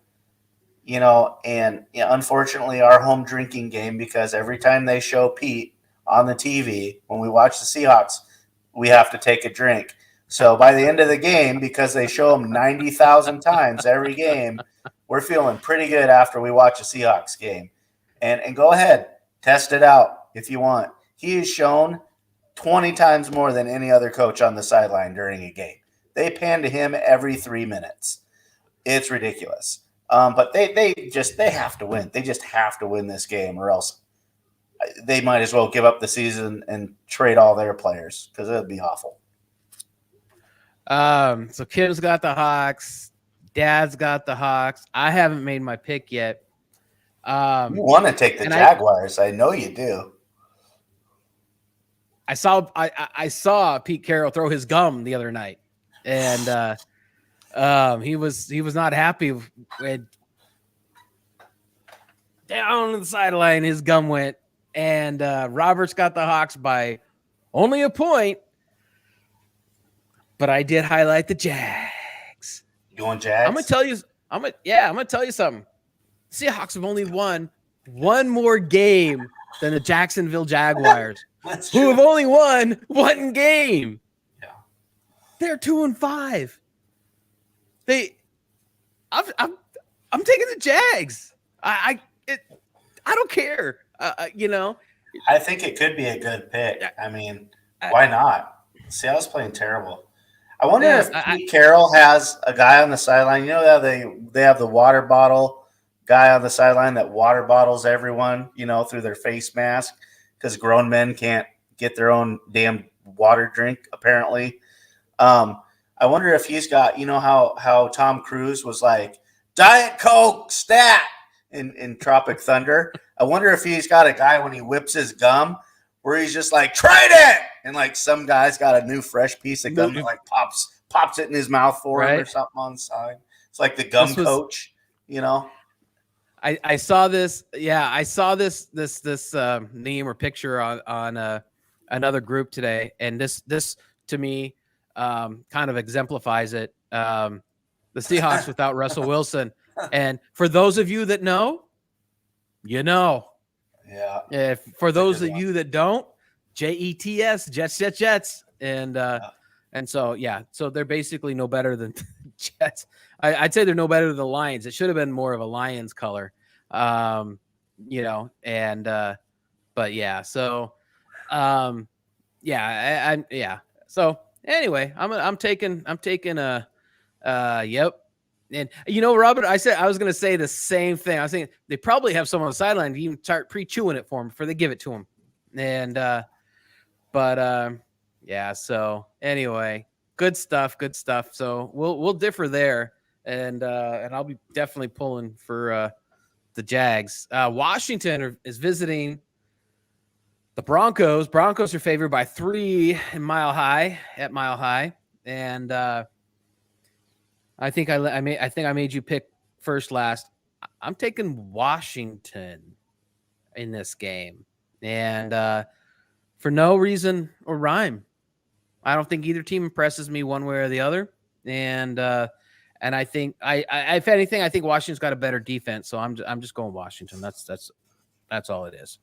and unfortunately our home drinking game, because every time they show Pete on the TV, when we watch the Seahawks, we have to take a drink. So by the end of the game, because they show him 90,000 times every game, we're feeling pretty good after we watch a Seahawks game. And go ahead, test it out if you want. He is shown 20 times more than any other coach on the sideline during a game. They pan to him every 3 minutes. It's ridiculous. But they have to win. They just have to win this game, or else they might as well give up the season and trade all their players, because it would be awful. So Kim's got the Hawks. Dad's got the Hawks. I haven't made my pick yet. You want to take the Jaguars. I know you do. I saw Pete Carroll throw his gum the other night, and he was not happy when down the sideline his gum went, and Roberts got the Hawks by only a point, but I did highlight the Jags. You going Jags? I'm gonna tell you something. Seahawks have only won one more game than the Jacksonville Jaguars. Who have only won one game. Yeah. They're 2-5. I'm taking the Jags. I don't care. I think it could be a good pick. I mean, why not? Seattle's playing terrible. I wonder if Pete Carroll has a guy on the sideline. You know that they have the water bottle guy on the sideline that water bottles everyone, through their face mask, because grown men can't get their own damn water drink, apparently. I wonder if he's got, how Tom Cruise was like, Diet Coke, stat, in Tropic Thunder. I wonder if he's got a guy when he whips his gum where he's just like, Trident! And some guy's got a new fresh piece of gum that pops it in his mouth for him or something on the side. It's like the gum coach, I saw this. Yeah, I saw this meme or picture on another group today, and this to me kind of exemplifies it. The Seahawks without Russell Wilson, and for those of you that know, Yeah. If for those of you that don't, Jets, Jets, and so they're basically no better than Jets. I'd say they're no better than the Lions. It should have been more of a Lions color, but yeah. So, So anyway, I'm taking yep. And Robert, I said I was going to say the same thing. I was thinking they probably have someone on the sideline to even start pre-chewing it for him before they give it to him. And yeah. So anyway, good stuff. So we'll differ there, and I'll be definitely pulling for the Jags. Washington is visiting the Broncos. Broncos are favored by 3 at Mile High, and I think I made you pick first last. I'm taking Washington in this game, and for no reason or rhyme. I don't think either team impresses me one way or the other, and I think if anything, I think Washington's got a better defense, so I'm just going Washington. That's all it is.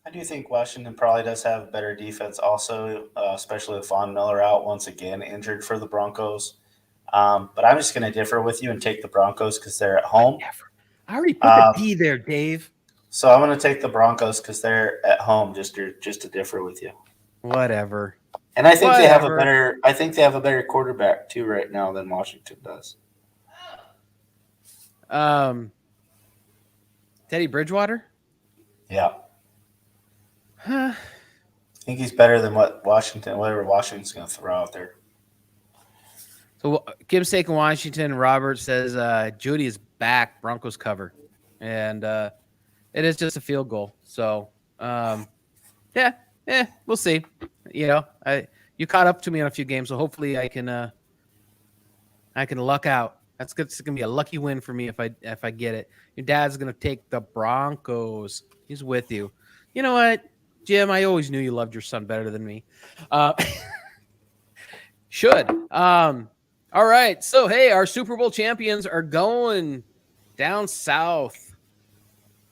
I do think Washington probably does have a better defense also, especially with Von Miller out once again injured for the Broncos. But I'm just going to differ with you and take the Broncos because they're at home. I already put the D there, Dave. So I'm going to take the Broncos because they're at home, just to differ with you. Whatever. And I think they have a better. I think they have a better quarterback too right now than Washington does. Teddy Bridgewater. Yeah. Huh. I think he's better than whatever Washington's going to throw out there. So Kim's taking Washington. Robert says Judy is back. Broncos cover, and it is just a field goal. So yeah, we'll see. You caught up to me on a few games, so hopefully I can luck out. That's good. It's gonna be a lucky win for me if I get it. Your dad's gonna take the Broncos. He's with you. You know what, Jim? I always knew you loved your son better than me. Should. All right. So, hey, our Super Bowl champions are going down south,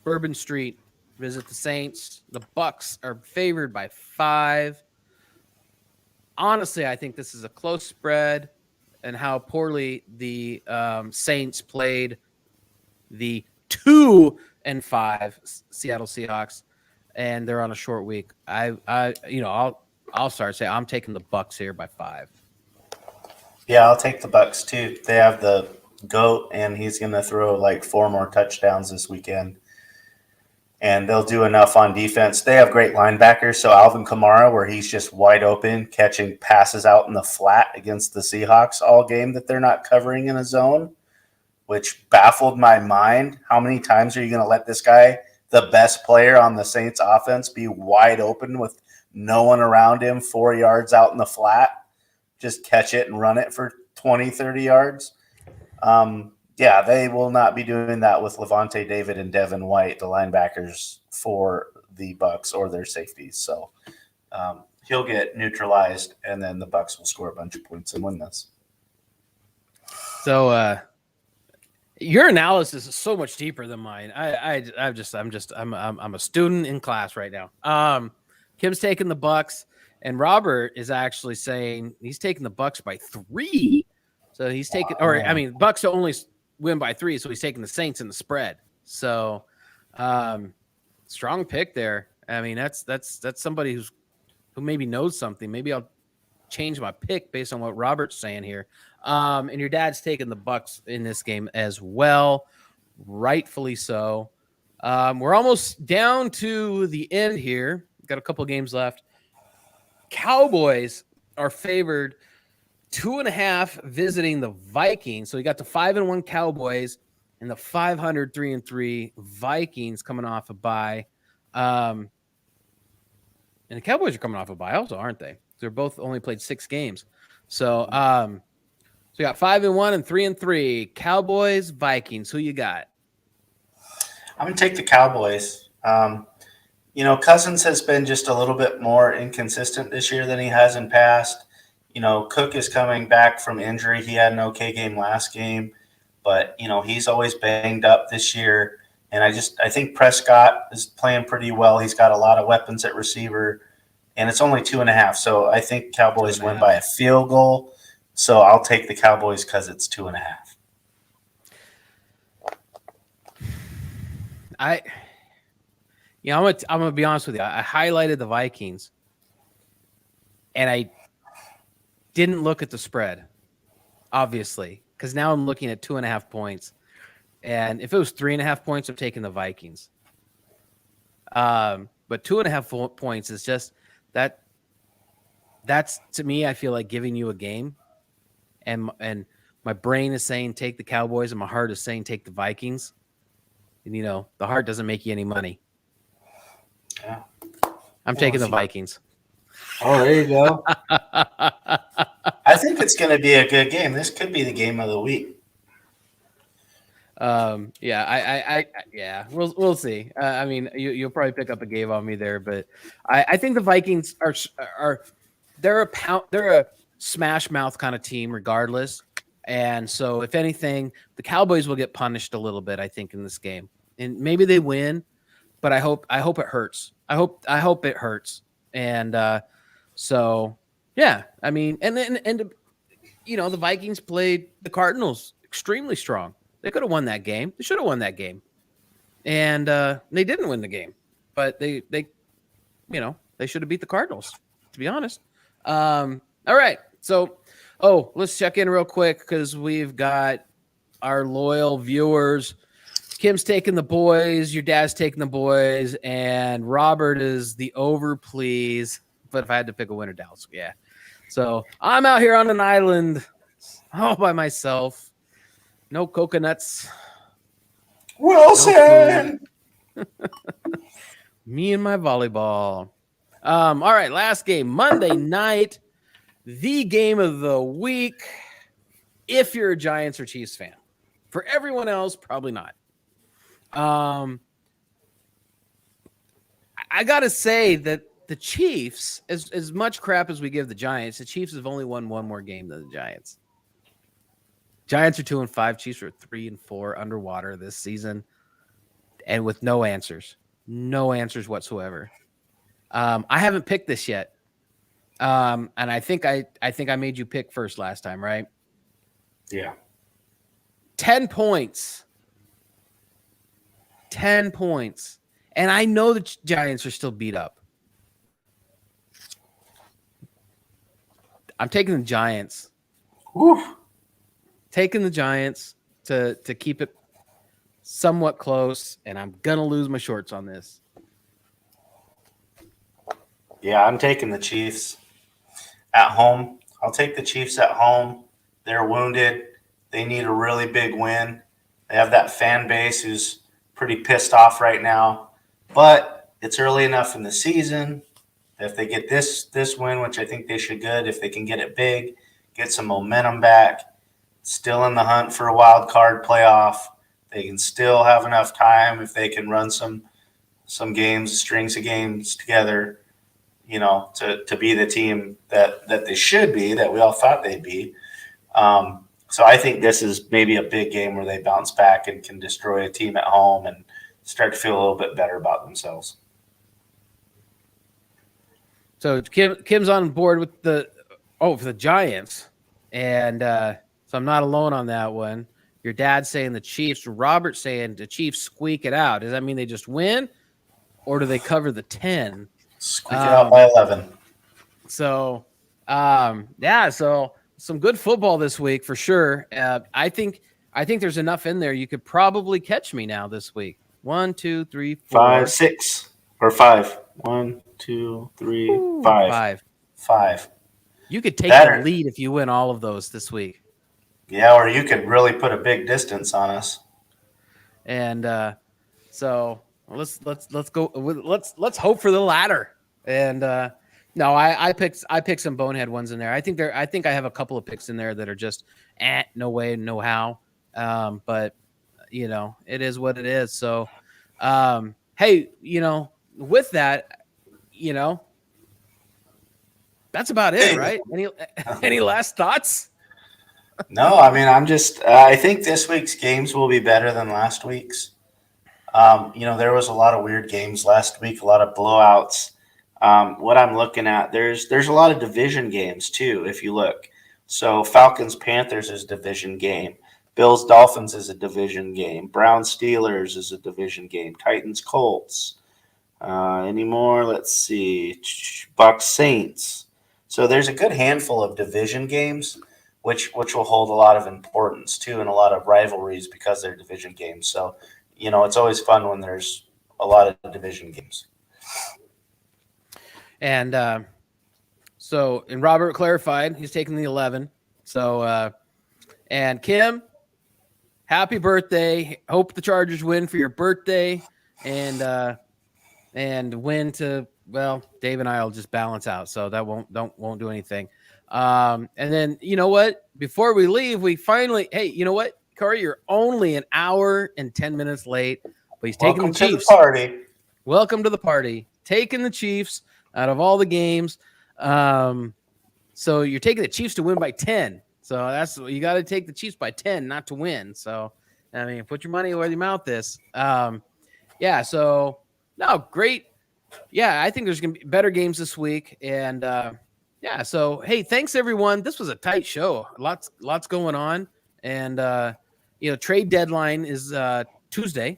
Bourbon Street, visit the Saints. The Bucks are favored by 5. Honestly, I think this is a close spread, and how poorly the Saints played the 2-5 Seattle Seahawks, and they're on a short week. I'll start saying I'm taking the Bucks here by 5. Yeah, I'll take the Bucks too. They have the GOAT, and he's going to throw like 4 more touchdowns this weekend. And they'll do enough on defense. They have great linebackers. So Alvin Kamara, where he's just wide open, catching passes out in the flat against the Seahawks all game that they're not covering in a zone, which baffled my mind. How many times are you going to let this guy, the best player on the Saints offense, be wide open with no one around him, 4 yards out in the flat? Just catch it and run it for 20, 30 yards. Yeah, they will not be doing that with Levante David and Devin White, the linebackers for the Bucks, or their safeties. So he'll get neutralized, and then the Bucks will score a bunch of points and win this. So your analysis is so much deeper than mine. I'm a student in class right now. Kim's taking the Bucks. And Robert is actually saying he's taking the Bucks by 3. So he's taking, Bucks only win by 3, so he's taking the Saints in the spread. So strong pick there. I mean, that's somebody who maybe knows something. Maybe I'll change my pick based on what Robert's saying here. And your dad's taking the Bucks in this game as well, rightfully so. We're almost down to the end here. Got a couple games left. Cowboys are favored 2.5 visiting the Vikings. So you got the 5-1 Cowboys and the 500 3-3 Vikings coming off a bye. And the Cowboys are coming off a bye also, aren't they? They're both only played 6 games. So so you got 5-1 and 3-3. Cowboys, Vikings. Who you got? I'm gonna take the Cowboys. Cousins has been just a little bit more inconsistent this year than he has in past. Cook is coming back from injury. He had an okay game last game, but, he's always banged up this year. And I think Prescott is playing pretty well. He's got a lot of weapons at receiver, and it's only 2.5. So I think Cowboys win by a field goal. So I'll take the Cowboys because it's 2.5. I'm gonna be honest with you. I highlighted the Vikings, and I didn't look at the spread, obviously, because now I'm looking at 2.5 points. And if it was 3.5 points, I'm taking the Vikings. But 2.5 points is just that. That's, to me, I feel like giving you a game. And my brain is saying take the Cowboys, and my heart is saying take the Vikings. And, the heart doesn't make you any money. Yeah. I'm taking the Vikings. Oh, there you go. I think it's going to be a good game. This could be the game of the week. Yeah, we'll see. I mean, you'll probably pick up a game on me there, but I think the Vikings are they're a smash mouth kind of team regardless. And so if anything, the Cowboys will get punished a little bit, I think, in this game. And maybe they win, but I hope it hurts. I hope it hurts. And so yeah, I mean, and the Vikings played the Cardinals extremely strong. They could have won that game. They should have won that game. And they didn't win the game. But they should have beat the Cardinals, to be honest. All right. So, let's check in real quick because we've got our loyal viewers. Kim's taking the boys, your dad's taking the boys, and Robert is the over, please. But if I had to pick a winner, Dallas, yeah. So I'm out here on an island all by myself. No coconuts. Wilson! No me and my volleyball. All right, last game, Monday night, the game of the week. If you're a Giants or Chiefs fan, for everyone else, probably not. I gotta say that the Chiefs, as much crap as we give the Giants, the Chiefs have only won one more game than the Giants. Giants are 2-5. Chiefs are 3-4 underwater this season, and with no answers whatsoever. I haven't picked this yet, and I think I made you pick first last time, right? Yeah. 10 points. 10 points. And I know the Giants are still beat up. I'm taking the Giants. Woo. Taking the Giants to keep it somewhat close, and I'm going to lose my shorts on this. Yeah, I'm taking the Chiefs at home. I'll take the Chiefs at home. They're wounded. They need a really big win. They have that fan base who's pretty pissed off right now. But it's early enough in the season. If they get this win, which I think they should get, if they can get it big, get some momentum back, still in the hunt for a wild card playoff, they can still have enough time if they can run some games, strings of games together, to be the team that they should be, that we all thought they'd be. So I think this is maybe a big game where they bounce back and can destroy a team at home and start to feel a little bit better about themselves. So Kim's on board with for the Giants, and so I'm not alone on that one. Your dad's saying the Chiefs. Robert's saying the Chiefs squeak it out. Does that mean they just win, or do they cover the 10? Squeak it out by 11. So, so some good football this week for sure. I think there's enough in there. You could probably catch me now this week. 1, 2, 3, 4, 5, 6, or 5. 1, 2, 3, 5. 5. You could take the lead if you win all of those this week. Yeah, or you could really put a big distance on us. And so let's go. Let's hope for the latter. And no, I picked some bonehead ones in there. I think I have a couple of picks in there that are just no way, no how. But it is what it is. So hey, with that, that's about it, right? Any last thoughts? No, I mean, I think this week's games will be better than last week's. There was a lot of weird games last week, a lot of blowouts. What I'm looking at, there's a lot of division games too, if you look. So Falcons-Panthers is a division game. Bills-Dolphins is a division game. Browns-Steelers is a division game. Titans-Colts. Any more? Let's see. Bucs-Saints. So there's a good handful of division games, which will hold a lot of importance too, and a lot of rivalries because they're division games. So, it's always fun when there's a lot of division games. And and Robert clarified he's taking the 11. So, and Kim, happy birthday! Hope the Chargers win for your birthday, and win to Dave and I will just balance out, so that won't do anything. And then you know what? Before we leave, we finally you know what, Corey, you're only an hour and 10 minutes late, but he's taking the Chiefs. Welcome to the party. Taking the Chiefs out of all the games. So you're taking the Chiefs to win by 10. So you got to take the Chiefs by 10, not to win. So, I mean, put your money where your mouth is. So no, great. Yeah, I think there's going to be better games this week. And so, hey, thanks everyone. This was a tight show. Lots going on. And, trade deadline is Tuesday.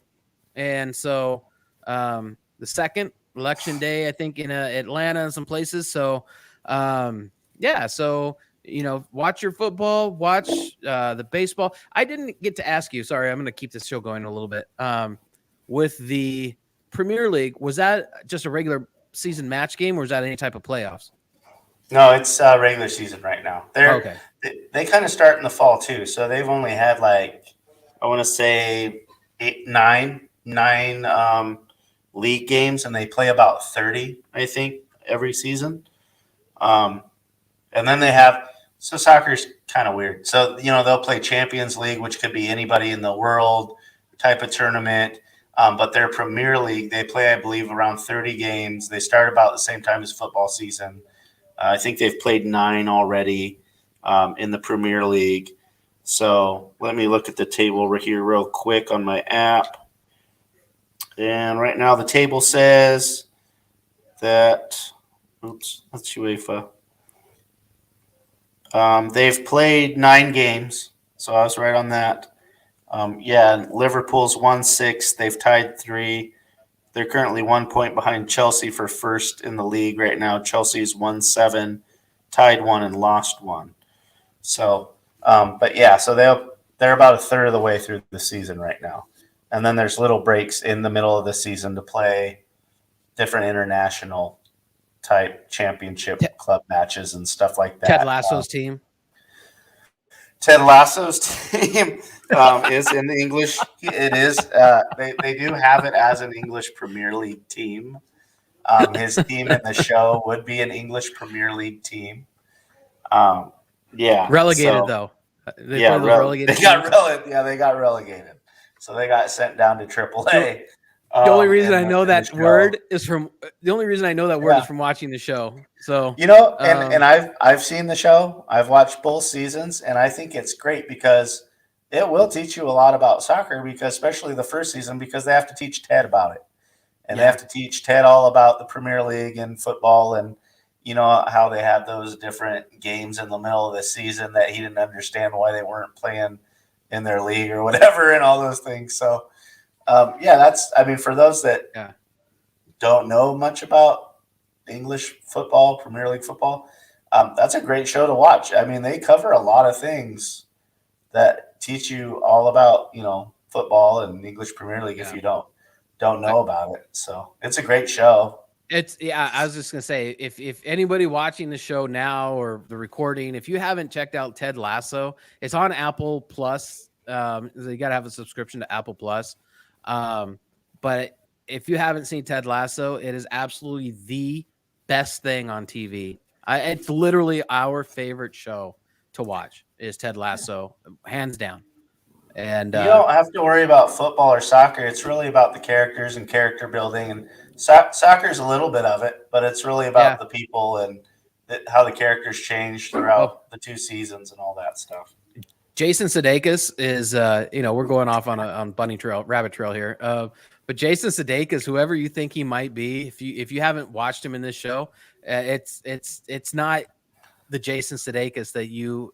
And so the second, election day, I think, in Atlanta and some places. So, watch your football, watch the baseball. I didn't get to ask you. Sorry, I'm going to keep this show going a little bit. With the Premier League, was that just a regular season match game, or was that any type of playoffs? No, it's regular season right now. They kind of start in the fall too, so they've only had I want to say 9 league games, and they play about 30, I think, every season. And then they have soccer's kind of weird. So they'll play Champions League, which could be anybody in the world type of tournament. But their Premier League, they play, I believe, around 30 games. They start about the same time as football season. I think they've played 9 already in the Premier League. So let me look at the table here real quick on my app. And right now the table says that that's UEFA. They've played 9 games, so I was right on that. Liverpool's won 6. They've tied 3. They're currently 1 point behind Chelsea for first in the league right now. Chelsea's won 7, tied 1, and lost 1. So, so they're about a third of the way through the season right now. And then there's little breaks in the middle of the season to play different international type championship club matches and stuff like that. Ted Lasso's team. Ted Lasso's team is in the English. It is. They do have it as an English Premier League team. His team in the show would be an English Premier League team. Relegated though. They got relegated. So they got sent down to AAA. The only reason I know that word is from watching the show. So and I've seen the show. I've watched both seasons, and I think it's great because it will teach you a lot about soccer. Because especially the first season, because they have to teach Ted about it, and they have to teach Ted all about the Premier League and football, and how they had those different games in the middle of the season that he didn't understand why they weren't playing in their league or whatever, and all those things. So, for those that don't know much about English football, Premier League football, that's a great show to watch. I mean, they cover a lot of things that teach you all about, football and English Premier League if you don't know about it. So it's a great show. I was just gonna say, if anybody watching the show now or the recording, if you haven't checked out Ted Lasso, it's on Apple Plus. You got to have a subscription to Apple Plus. But if you haven't seen Ted Lasso, it is absolutely the best thing on TV. It's literally our favorite show to watch is Ted Lasso, hands down. And you don't have to worry about football or soccer. It's really about the characters and character building, and soccer is a little bit of it, but it's really about the people and how the characters change throughout the 2 seasons and all that stuff. Jason Sudeikis is, we're going off on rabbit trail here. But Jason Sudeikis, whoever you think he might be, if you haven't watched him in this show, it's not the Jason Sudeikis that you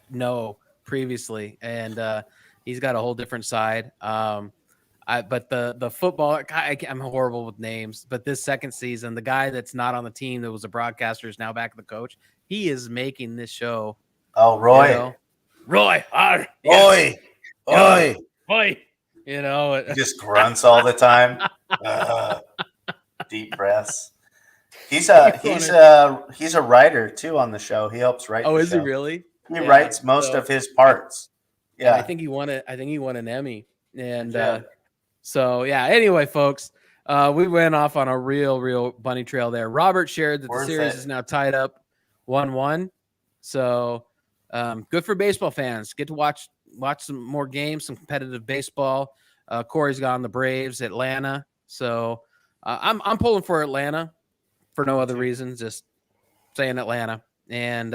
know previously, and he's got a whole different side. But the football, I'm horrible with names, but this second season, the guy that's not on the team that was a broadcaster is now back the coach. He is making this show Oh, Roy. You know? Roy. Oi. Yes. Oi. Roy. You know, He just grunts all the time. Deep breaths. He's a writer too on the show. He helps write. oh, the is show. he really? He Yeah, writes most so- of his parts. And Yeah, I think he won it. I think he won an Emmy. And Yeah. so yeah. Anyway, folks, we went off on a real bunny trail there. Robert shared that Worth the series it. is now tied up 1-1. So good for baseball fans. Get to watch some more games, some competitive baseball. Corey's got on the Braves, Atlanta. So I'm pulling for Atlanta for no other reason, just saying Atlanta. And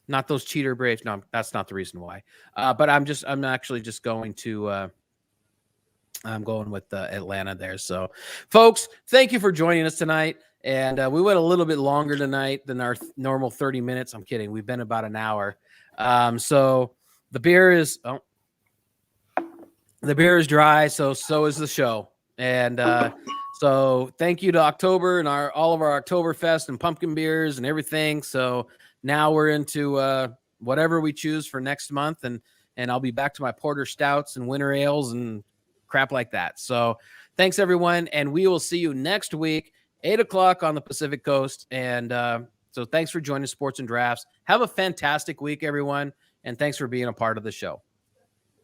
not those cheater Braves. No, that's not the reason why. But I'm actually just going to I'm going with Atlanta there. So, folks, thank you for joining us tonight. And we went a little bit longer tonight than our normal 30 minutes. I'm kidding. We've been about an hour. So the beer is dry. So is the show. And so thank you to October and all of our Oktoberfest and pumpkin beers and everything. So now we're into whatever we choose for next month. And I'll be back to my porter stouts and winter ales and crap like that. So thanks, everyone. And we will see you next week, 8:00 on the Pacific Coast. And so thanks for joining Sports and Drafts. Have a fantastic week, everyone. And thanks for being a part of the show.